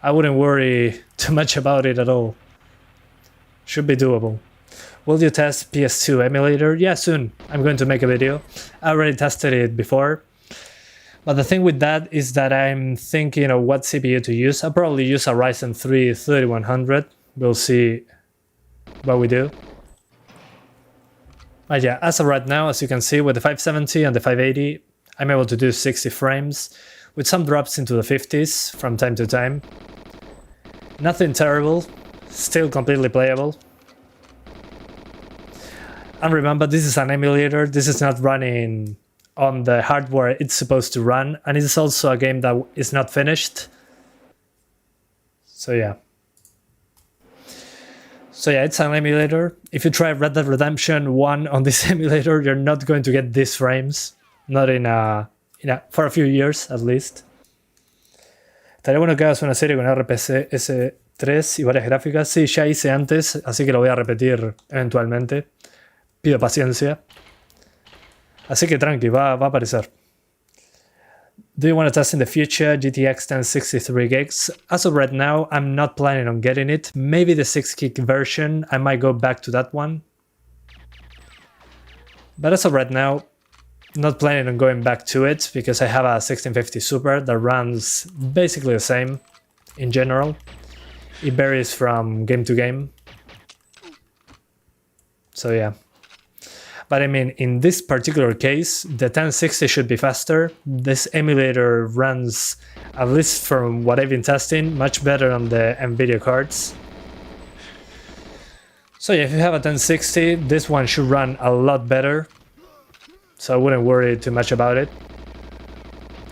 I wouldn't worry too much about it at all. Should be doable. Will you test PS2 emulator? Yeah, soon. I'm going to make a video. I already tested it before. But the thing with that is that I'm thinking of what CPU to use. I'll probably use a Ryzen 3 3100. We'll see what we do. But yeah, as of right now, as you can see, with the 570 and the 580, I'm able to do 60 frames, with some drops into the 50s from time to time. Nothing terrible, still completely playable. And remember, this is an emulator, this is not running on the hardware it's supposed to run, and it's also a game that is not finished. So yeah. So yeah, it's an emulator. If you try Red Dead Redemption 1 on this emulator, you're not going to get these frames. Not for a few years, at least. Estaría bueno que hagas una serie con RPC S3 y varias gráficas. Sí, ya hice antes, así que lo voy a repetir eventualmente. Pido paciencia. Así que tranqui, va a aparecer. Do you want to test in the future GTX 1063 gigs? As of right now, I'm not planning on getting it. Maybe the 6 gig version, I might go back to that one. But as of right now, not planning on going back to it, because I have a 1650 Super that runs basically the same in general. It varies from game to game. So yeah. But I mean, in this particular case, the 1060 should be faster. This emulator runs, at least from what I've been testing, much better on the Nvidia cards. So yeah, if you have a 1060, this one should run a lot better. So I wouldn't worry too much about it.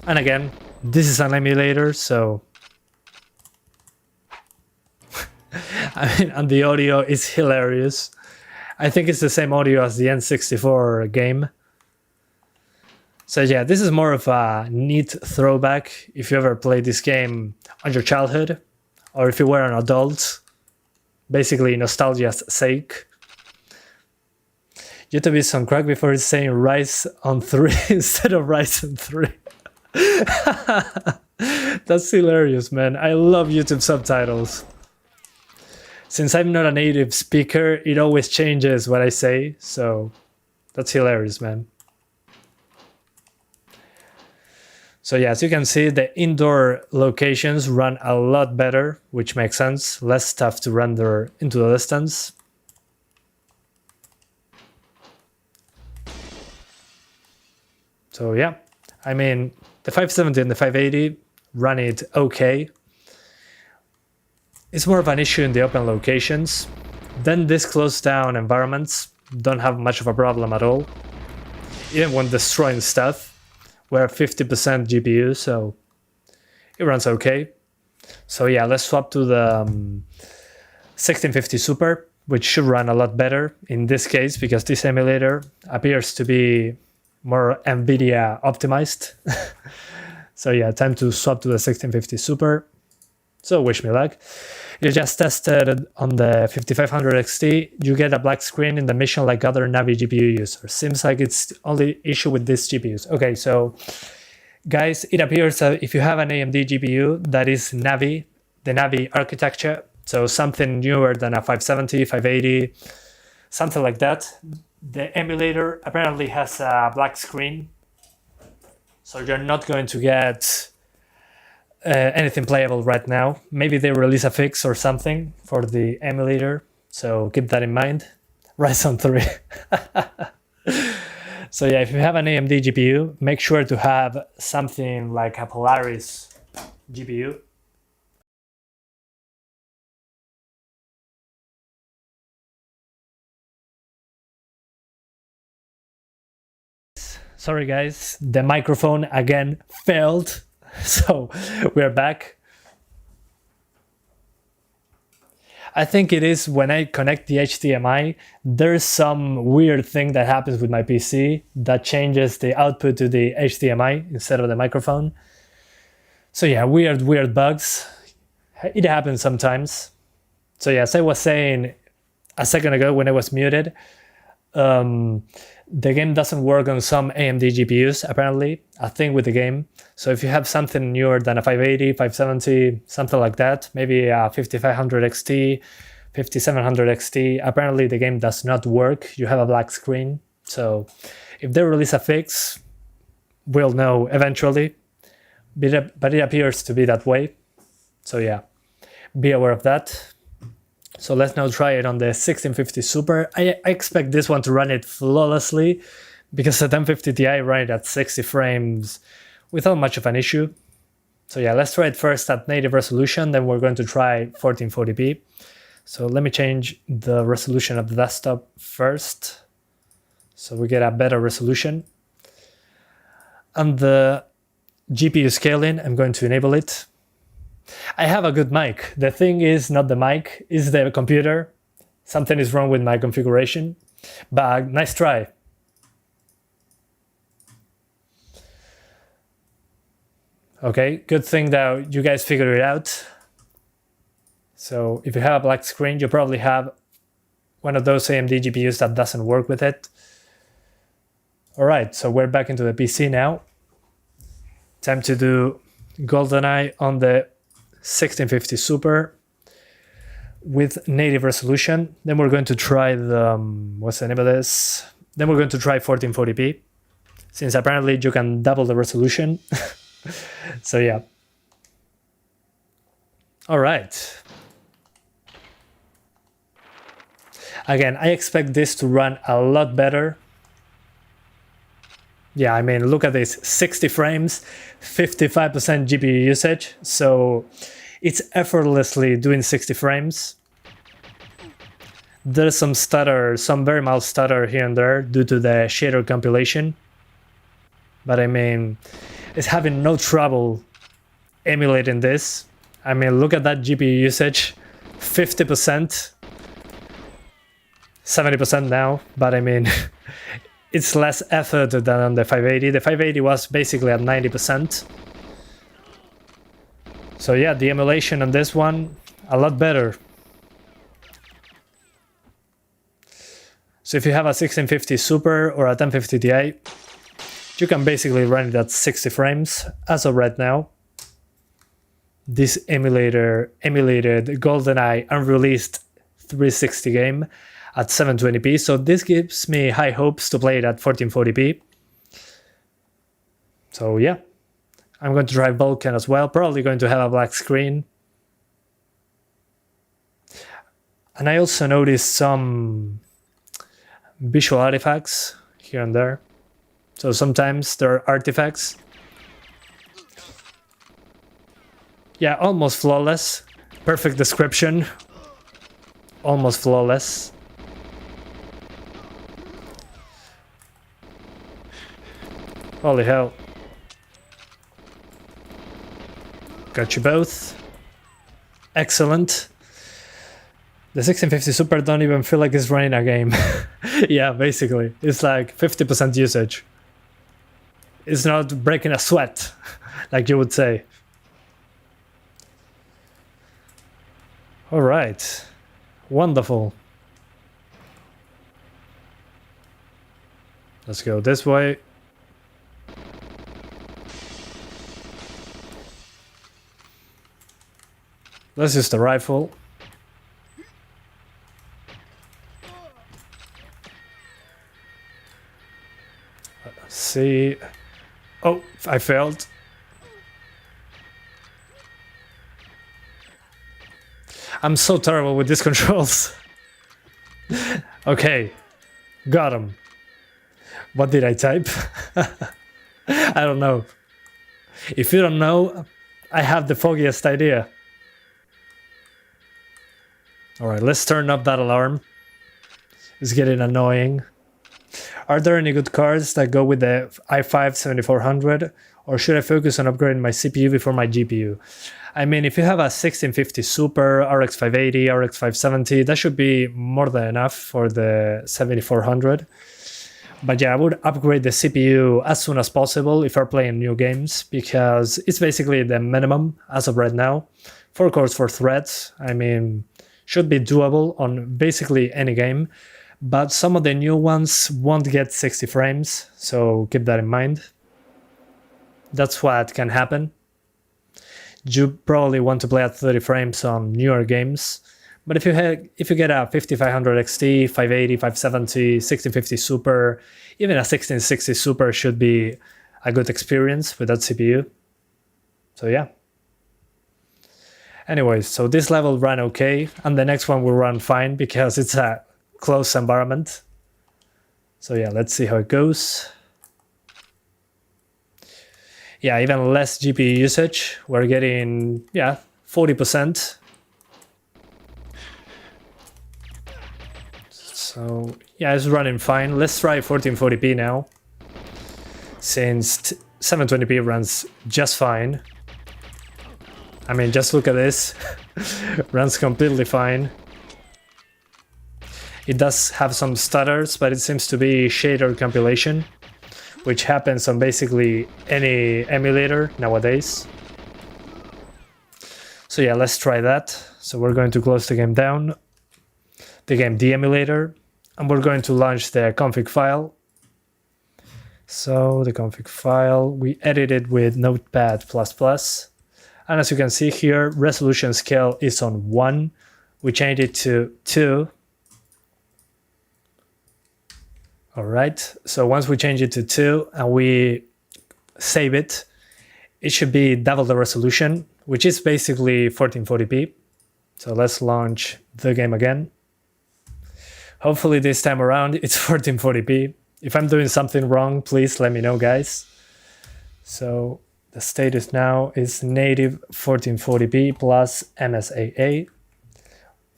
And again, this is an emulator, so I mean, and the audio is hilarious. I think it's the same audio as the N64 game. So yeah, this is more of a neat throwback if you ever played this game on your childhood, or if you were an adult, basically nostalgia's sake. YouTube is on crack before it's saying Rise on 3 instead of Ryzen 3. That's hilarious, man. I love YouTube subtitles. Since I'm not a native speaker, it always changes what I say, so that's hilarious, man. So yeah, as you can see, the indoor locations run a lot better, which makes sense. Less stuff to render into the distance. So yeah, I mean, the 570 and the 580 run it okay. It's more of an issue in the open locations. Then these closed down environments don't have much of a problem at all. Even when destroying stuff, we're 50% GPU, so it runs okay. So yeah, let's swap to the 1650 Super, which should run a lot better in this case, because this emulator appears to be more Nvidia optimized. So yeah, time to swap to the 1650 Super. So wish me luck. You just tested on the 5500 XT, you get a black screen in the mission like other Navi GPU users. Seems like it's the only issue with these GPUs. Okay, so guys, it appears that if you have an AMD GPU that is Navi, the Navi architecture, so something newer than a 570, 580, something like that, the emulator apparently has a black screen. So you're not going to get anything playable right now. Maybe they release a fix or something for the emulator, so keep that in mind. Ryzen 3. So yeah, if you have an AMD GPU, make sure to have something like a Polaris GPU. Sorry guys, the microphone again failed. So we're back. I think it is when I connect the HDMI, there's some weird thing that happens with my PC that changes the output to the HDMI instead of the microphone. So yeah, weird bugs. It happens sometimes. So yeah, as I was saying a second ago when I was muted, the game doesn't work on some AMD GPUs, apparently, a thing with the game. So if you have something newer than a 580, 570, something like that, maybe a 5500 XT, 5700 XT, apparently the game does not work. You have a black screen. So if they release a fix, we'll know eventually. But it appears to be that way. So yeah, be aware of that. So let's now try it on the 1650 Super. I expect this one to run it flawlessly because the 1050 Ti ran it at 60 frames without much of an issue. So yeah, let's try it first at native resolution, then we're going to try 1440p. So let me change the resolution of the desktop first, so we get a better resolution. And the GPU scaling, I'm going to enable it. I have a good mic. The thing is not the mic, it's the computer. Something is wrong with my configuration, but nice try. Okay, good thing that you guys figured it out. So if you have a black screen, you probably have one of those AMD GPUs that doesn't work with it. All right, so we're back into the PC now. Time to do Goldeneye on the 1650 Super with native resolution. Then we're going to try the, what's the name of this? Then we're going to try 1440p, since apparently you can double the resolution. So yeah. All right. Again, I expect this to run a lot better. Yeah, I mean, look at this, 60 frames, 55% GPU usage. So it's effortlessly doing 60 frames. There's some stutter, some very mild stutter here and there due to the shader compilation. But I mean, it's having no trouble emulating this. I mean, look at that GPU usage, 50%, 70% now, but I mean, it's less effort than on the 580. The 580 was basically at 90%. So yeah, the emulation on this one, a lot better. So if you have a 1650 Super or a 1050 Ti, you can basically run it at 60 frames as of right now. This emulated Goldeneye Unreleased 360 game at 720p, so this gives me high hopes to play it at 1440p. So yeah, I'm going to try Vulkan as well, probably going to have a black screen. And I also noticed some visual artifacts here and there. So sometimes there are artifacts. Yeah, almost flawless. Perfect description. Almost flawless. Holy hell. Got you both. Excellent. The 1650 Super don't even feel like it's running a game. Yeah, basically. It's like 50% usage. It's not breaking a sweat like you would say. All right, wonderful. Let's go this way. Let's use the rifle. Let's see. Oh, I failed. I'm so terrible with these controls. Okay, got him. What did I type? I don't know. If you don't know, I have the foggiest idea. Alright, let's turn up that alarm. It's getting annoying. Are there any good cards that go with the i5 7400? Or should I focus on upgrading my CPU before my GPU? I mean, if you have a 1650 Super, RX 580, RX 570, that should be more than enough for the 7400. But yeah, I would upgrade the CPU as soon as possible if you're playing new games, because it's basically the minimum as of right now. 4 cores, 4 threads, I mean, should be doable on basically any game. But some of the new ones won't get 60 frames, so keep that in mind. That's what can happen. You probably want to play at 30 frames on newer games. But if you get a 5500 XT, 580, 570, 1650 Super, even a 1660 Super should be a good experience with that CPU. So yeah. Anyways, so this level ran okay, and the next one will run fine because it's a closed environment. So yeah, let's see how it goes. Yeah, even less GPU usage. We're getting, yeah, 40%. So yeah, it's running fine. Let's try 1440p now, since 720p runs just fine. I mean, just look at this. Runs completely fine. It does have some stutters, but it seems to be shader compilation, which happens on basically any emulator nowadays. So yeah, let's try that. So we're going to close the game down, the emulator, and we're going to launch the config file. So the config file, we edited with Notepad++. And as you can see here, resolution scale is on 1. We changed it to 2. All right, so once we change it to 2 and we save it, it should be double the resolution, which is basically 1440p. So let's launch the game again. Hopefully this time around it's 1440p. If I'm doing something wrong, please let me know, guys. So the status now is native 1440p plus MSAA.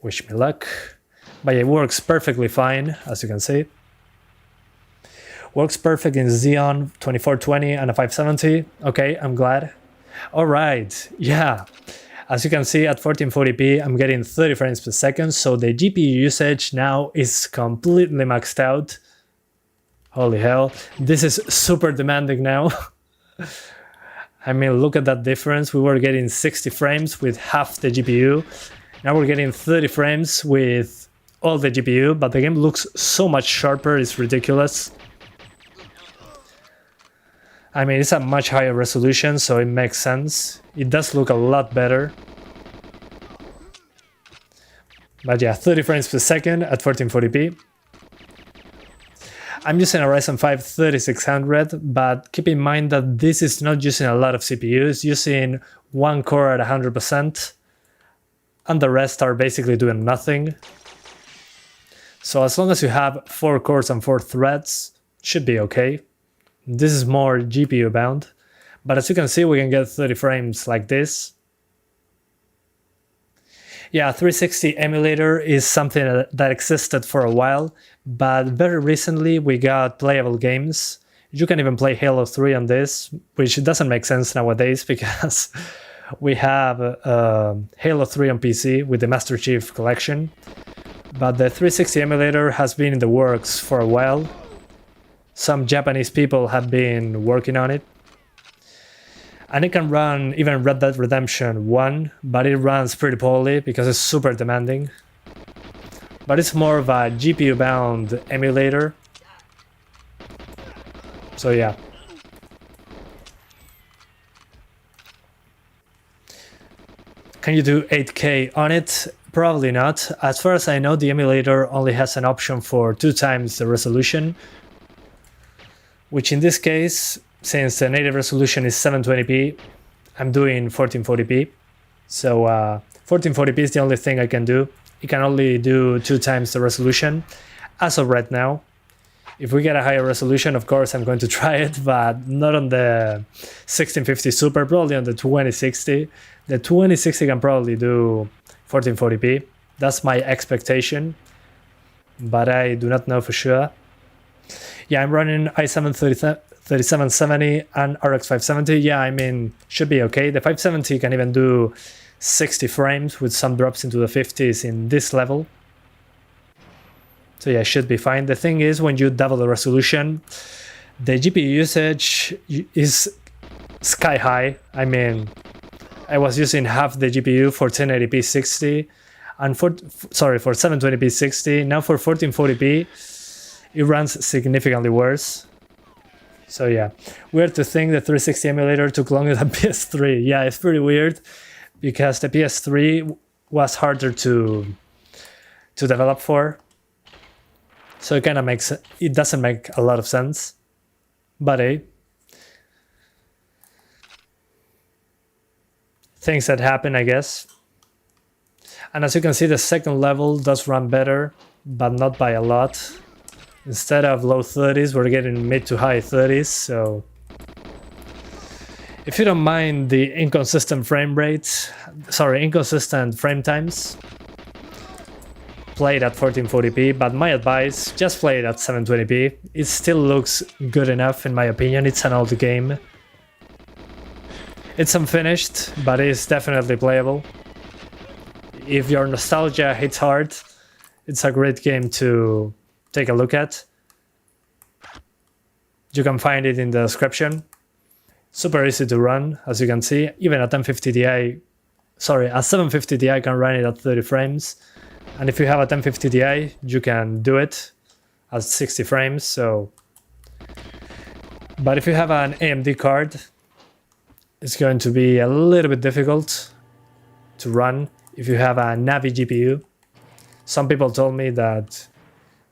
Wish me luck. But it works perfectly fine, as you can see. Works perfect in Xeon 2420 and a 570. Okay, I'm glad. All right, yeah. As you can see, at 1440p, I'm getting 30 frames per second, so the GPU usage now is completely maxed out. Holy hell, this is super demanding now. I mean, look at that difference. We were getting 60 frames with half the GPU. Now we're getting 30 frames with all the GPU, but the game looks so much sharper, it's ridiculous. I mean, it's a much higher resolution, so it makes sense. It does look a lot better. But yeah, 30 frames per second at 1440p. I'm using a Ryzen 5 3600, but keep in mind that this is not using a lot of CPU. It's using one core at 100%, and the rest are basically doing nothing. So as long as you have 4 cores and 4 threads, it should be okay. This is more GPU bound, but as you can see, we can get 30 frames like this. Yeah, 360 emulator is something that existed for a while, but very recently we got playable games. You can even play Halo 3 on this, which doesn't make sense nowadays because we have Halo 3 on PC with the Master Chief Collection, but the 360 emulator has been in the works for a while. Some Japanese people have been working on it. And it can run even Red Dead Redemption 1, but it runs pretty poorly because it's super demanding. But it's more of a GPU-bound emulator. So yeah. Can you do 8K on it? Probably not. As far as I know, the emulator only has an option for 2 times the resolution, which in this case, since the native resolution is 720p, I'm doing 1440p. So 1440p is the only thing I can do. It can only do 2 times the resolution as of right now. If we get a higher resolution, of course, I'm going to try it, but not on the 1650 Super, probably on the 2060. The 2060 can probably do 1440p. That's my expectation, but I do not know for sure. Yeah, I'm running i7 3770 and RX 570. Yeah, I mean, should be okay. The 570 can even do 60 frames with some drops into the 50s in this level. So yeah, should be fine. The thing is, when you double the resolution, the GPU usage is sky high. I mean, I was using half the GPU for 1080p 60 and for 720p 60. Now for 1440p, it runs significantly worse. So yeah, weird to think the 360 emulator took longer than PS3. Yeah, it's pretty weird because the PS3 was harder to develop for. So it kind of it doesn't make a lot of sense. But hey, things that happen, I guess. And as you can see, the second level does run better, but not by a lot. Instead of low 30s, we're getting mid to high 30s. So if you don't mind the inconsistent frame times, play it at 1440p, but my advice, just play it at 720p. It still looks good enough in my opinion. It's an old game. It's unfinished, but it's definitely playable. If your nostalgia hits hard, it's a great game to take a look at. You can find it in the description. Super easy to run, as you can see. Even a 1050 Ti, a 750 Ti can run it at 30 frames. And if you have a 1050 Ti, you can do it at 60 frames. So, but if you have an AMD card, it's going to be a little bit difficult to run if you have a Navi GPU. Some people told me that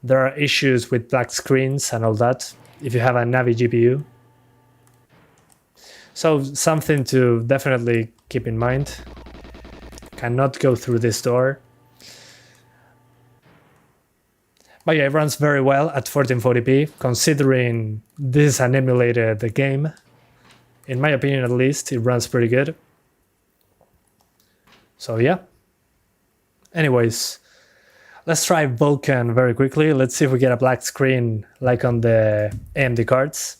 there are issues with black screens and all that if you have a Navi GPU. So something to definitely keep in mind. Cannot go through this door. But yeah, it runs very well at 1440p, considering this is an emulated game. In my opinion, at least, it runs pretty good. So yeah. Anyways, let's try Vulkan very quickly. Let's see if we get a black screen like on the AMD cards.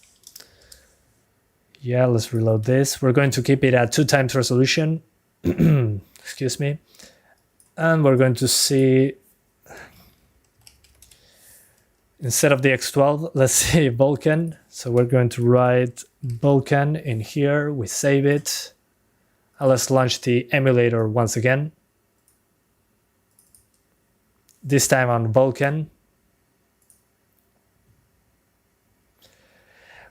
Yeah, let's reload this. We're going to keep it at 2 times resolution. Excuse me. And we're going to see, instead of the X12, let's see Vulkan. So we're going to write Vulkan in here. We save it. And let's launch the emulator once again. This time on Vulkan.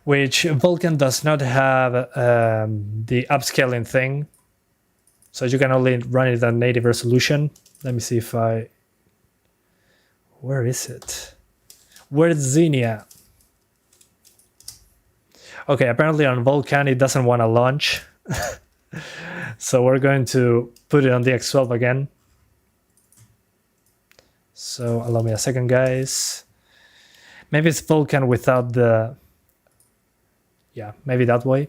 Which Vulkan does not have the upscaling thing. So you can only run it at native resolution. Let me see if I... Where is it? Where's Xenia? Okay, apparently on Vulkan it doesn't want to launch. So we're going to put it on the X12 again. So allow me a second, guys. Maybe it's Vulkan without the... Yeah, maybe that way.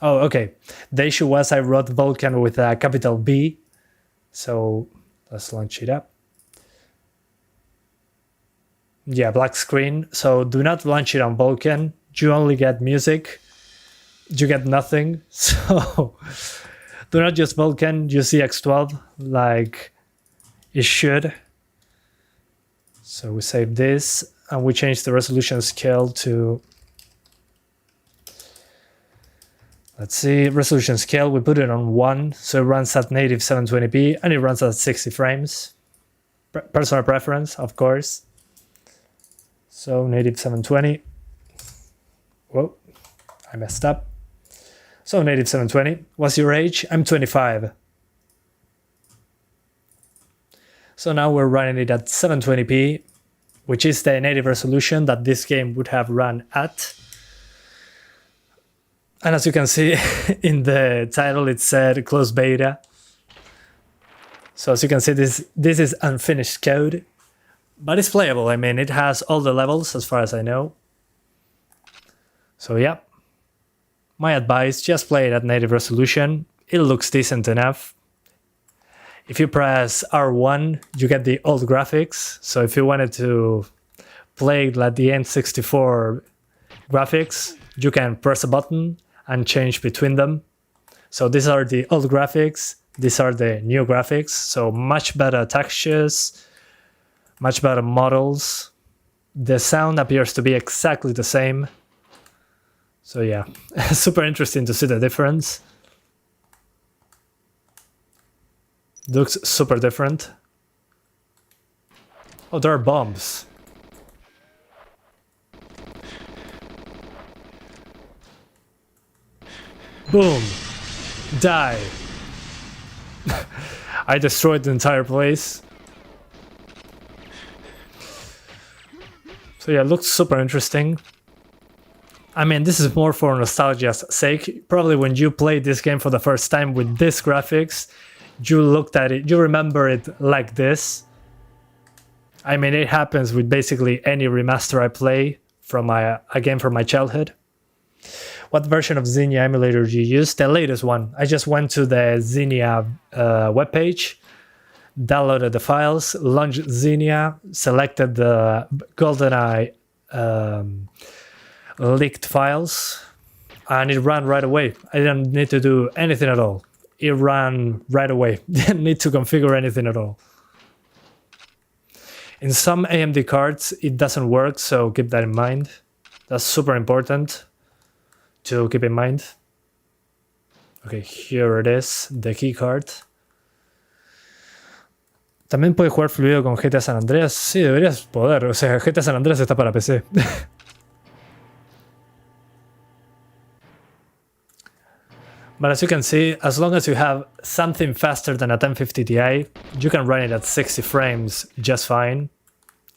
Oh, okay. The issue was I wrote Vulkan with a capital B. So let's launch it up. Yeah, black screen. So do not launch it on Vulkan. You only get music. You get nothing. So do not use Vulkan. Use the X12 like it should. So we save this and we change the resolution scale to Let's see, resolution scale, we put it on 1, so it runs at native 720p and it runs at 60 frames. Personal preference, of course. So native 720. Whoa, I messed up. So native 720. What's your age? I'm 25. So now we're running it at 720p, which is the native resolution that this game would have run at. And as you can see in the title, it said closed beta. So as you can see, this is unfinished code, but it's playable. I mean, it has all the levels as far as I know. So yeah, my advice, just play it at native resolution. It looks decent enough. If you press R1, you get the old graphics. So if you wanted to play like the N64 graphics, you can press a button and change between them. So these are the old graphics, these are the new graphics, so much better textures, much better models. The sound appears to be exactly the same. So yeah, super interesting to see the difference. Looks super different. Oh, there are bombs. Boom! Die! I destroyed the entire place. So yeah, it looks super interesting. I mean, this is more for nostalgia's sake. Probably when you played this game for the first time with this graphics, you looked at it, you remember it like this. I mean, it happens with basically any remaster I play from a game from my childhood. What version of Xenia emulator do you use? The latest one. I just went to the Xenia webpage, downloaded the files, launched Xenia, selected the Goldeneye leaked files, and it ran right away. I didn't need to do anything at all. It ran right away. Didn't need to configure anything at all. In some AMD cards, it doesn't work, so keep that in mind. That's super important to keep in mind. Okay, here it is, the keycard. También puedes jugar fluido con GTA San Andreas. Sí, deberías poder. O sea, GTA San Andreas está para PC. But as you can see, as long as you have something faster than a 1050 Ti, you can run it at 60 frames just fine.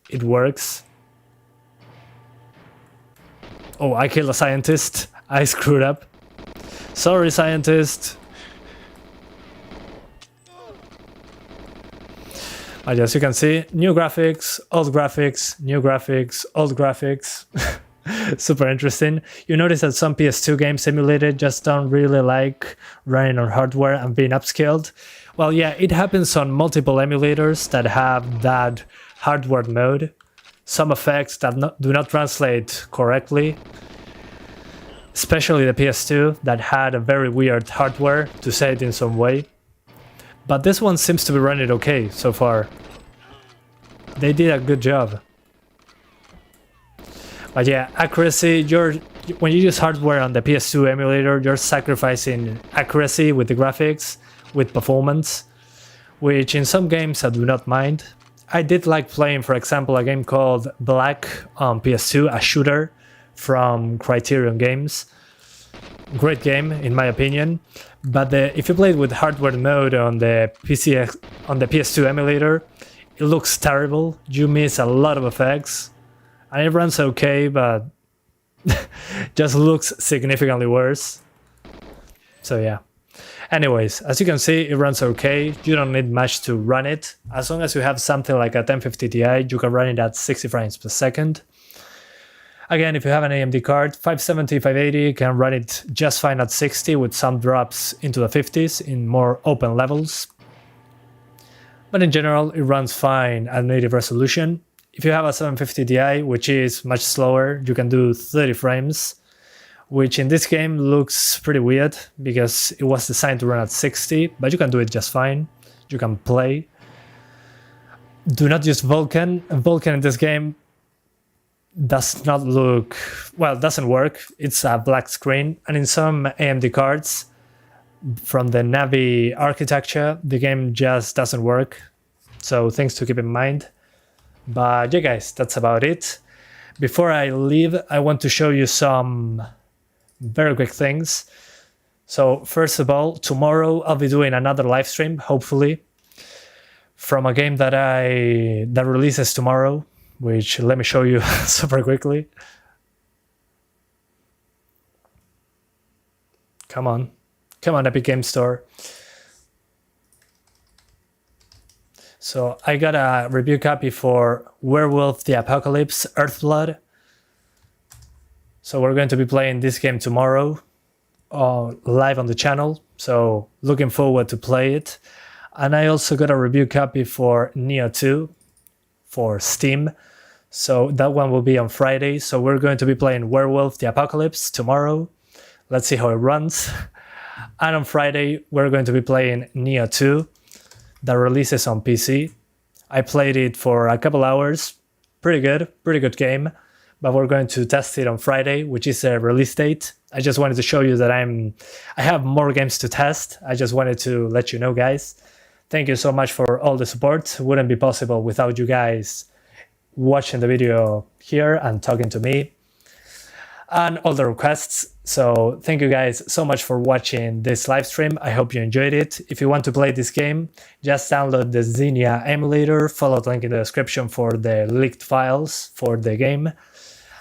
It works. Oh, I killed a scientist. I screwed up. Sorry, scientist. But as you can see, new graphics, old graphics, new graphics, old graphics. Super interesting. You notice that some PS2 games emulated just don't really like running on hardware and being upscaled. Well, yeah, it happens on multiple emulators that have that hardware mode. Some effects that do not translate correctly, especially the PS2 that had a very weird hardware, to say it in some way. But this one seems to be running okay so far. They did a good job. But yeah, accuracy, when you use hardware on the PS2 emulator, you're sacrificing accuracy with the graphics, with performance, which in some games I do not mind. I did like playing, for example, a game called Black on PS2, a shooter from Criterion Games. Great game, in my opinion. But if you play it with hardware mode on the PS2 emulator, it looks terrible. You miss a lot of effects. And it runs okay, but just looks significantly worse. So yeah. Anyways, as you can see, it runs okay. You don't need much to run it. As long as you have something like a 1050 Ti, you can run it at 60 frames per second. Again, if you have an AMD card, 570, 580 can run it just fine at 60 with some drops into the 50s in more open levels. But in general, it runs fine at native resolution. If you have a 750 Ti, which is much slower, you can do 30 frames, which in this game looks pretty weird because it was designed to run at 60, but you can do it just fine. You can play. Do not use Vulkan. Vulkan in this game does not look, well, doesn't work. It's a black screen, and in some AMD cards from the Navi architecture, the game just doesn't work. So things to keep in mind. But yeah, guys, that's about it. Before I leave, I want to show you some very quick things. So first of all, tomorrow I'll be doing another live stream, hopefully, from a game that releases tomorrow, which let me show you super quickly. Come on, Epic Game Store. So I got a review copy for Werewolf the Apocalypse Earthblood. So we're going to be playing this game tomorrow, live on the channel. So looking forward to play it. And I also got a review copy for Neo 2 for Steam. So that one will be on Friday. So we're going to be playing Werewolf the Apocalypse tomorrow. Let's see how it runs. And on Friday, we're going to be playing Neo 2 that releases on PC. I played it for a couple hours. Pretty good game. But we're going to test it on Friday, which is a release date. I just wanted to show you that I have more games to test. I just wanted to let you know, guys. Thank you so much for all the support. It wouldn't be possible without you guys watching the video here and talking to me and all the requests. So thank you guys so much for watching this live stream. I hope you enjoyed it. If you want to play this game, just download the Xenia emulator, follow the link in the description for the leaked files for the game.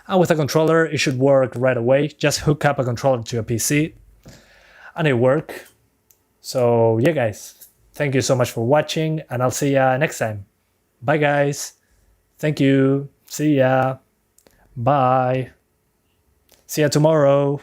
And with a controller, it should work right away. Just hook up a controller to your PC and it works. So yeah, guys, thank you so much for watching, and I'll see ya next time. Bye, guys. Thank you. See ya. Bye. See ya tomorrow.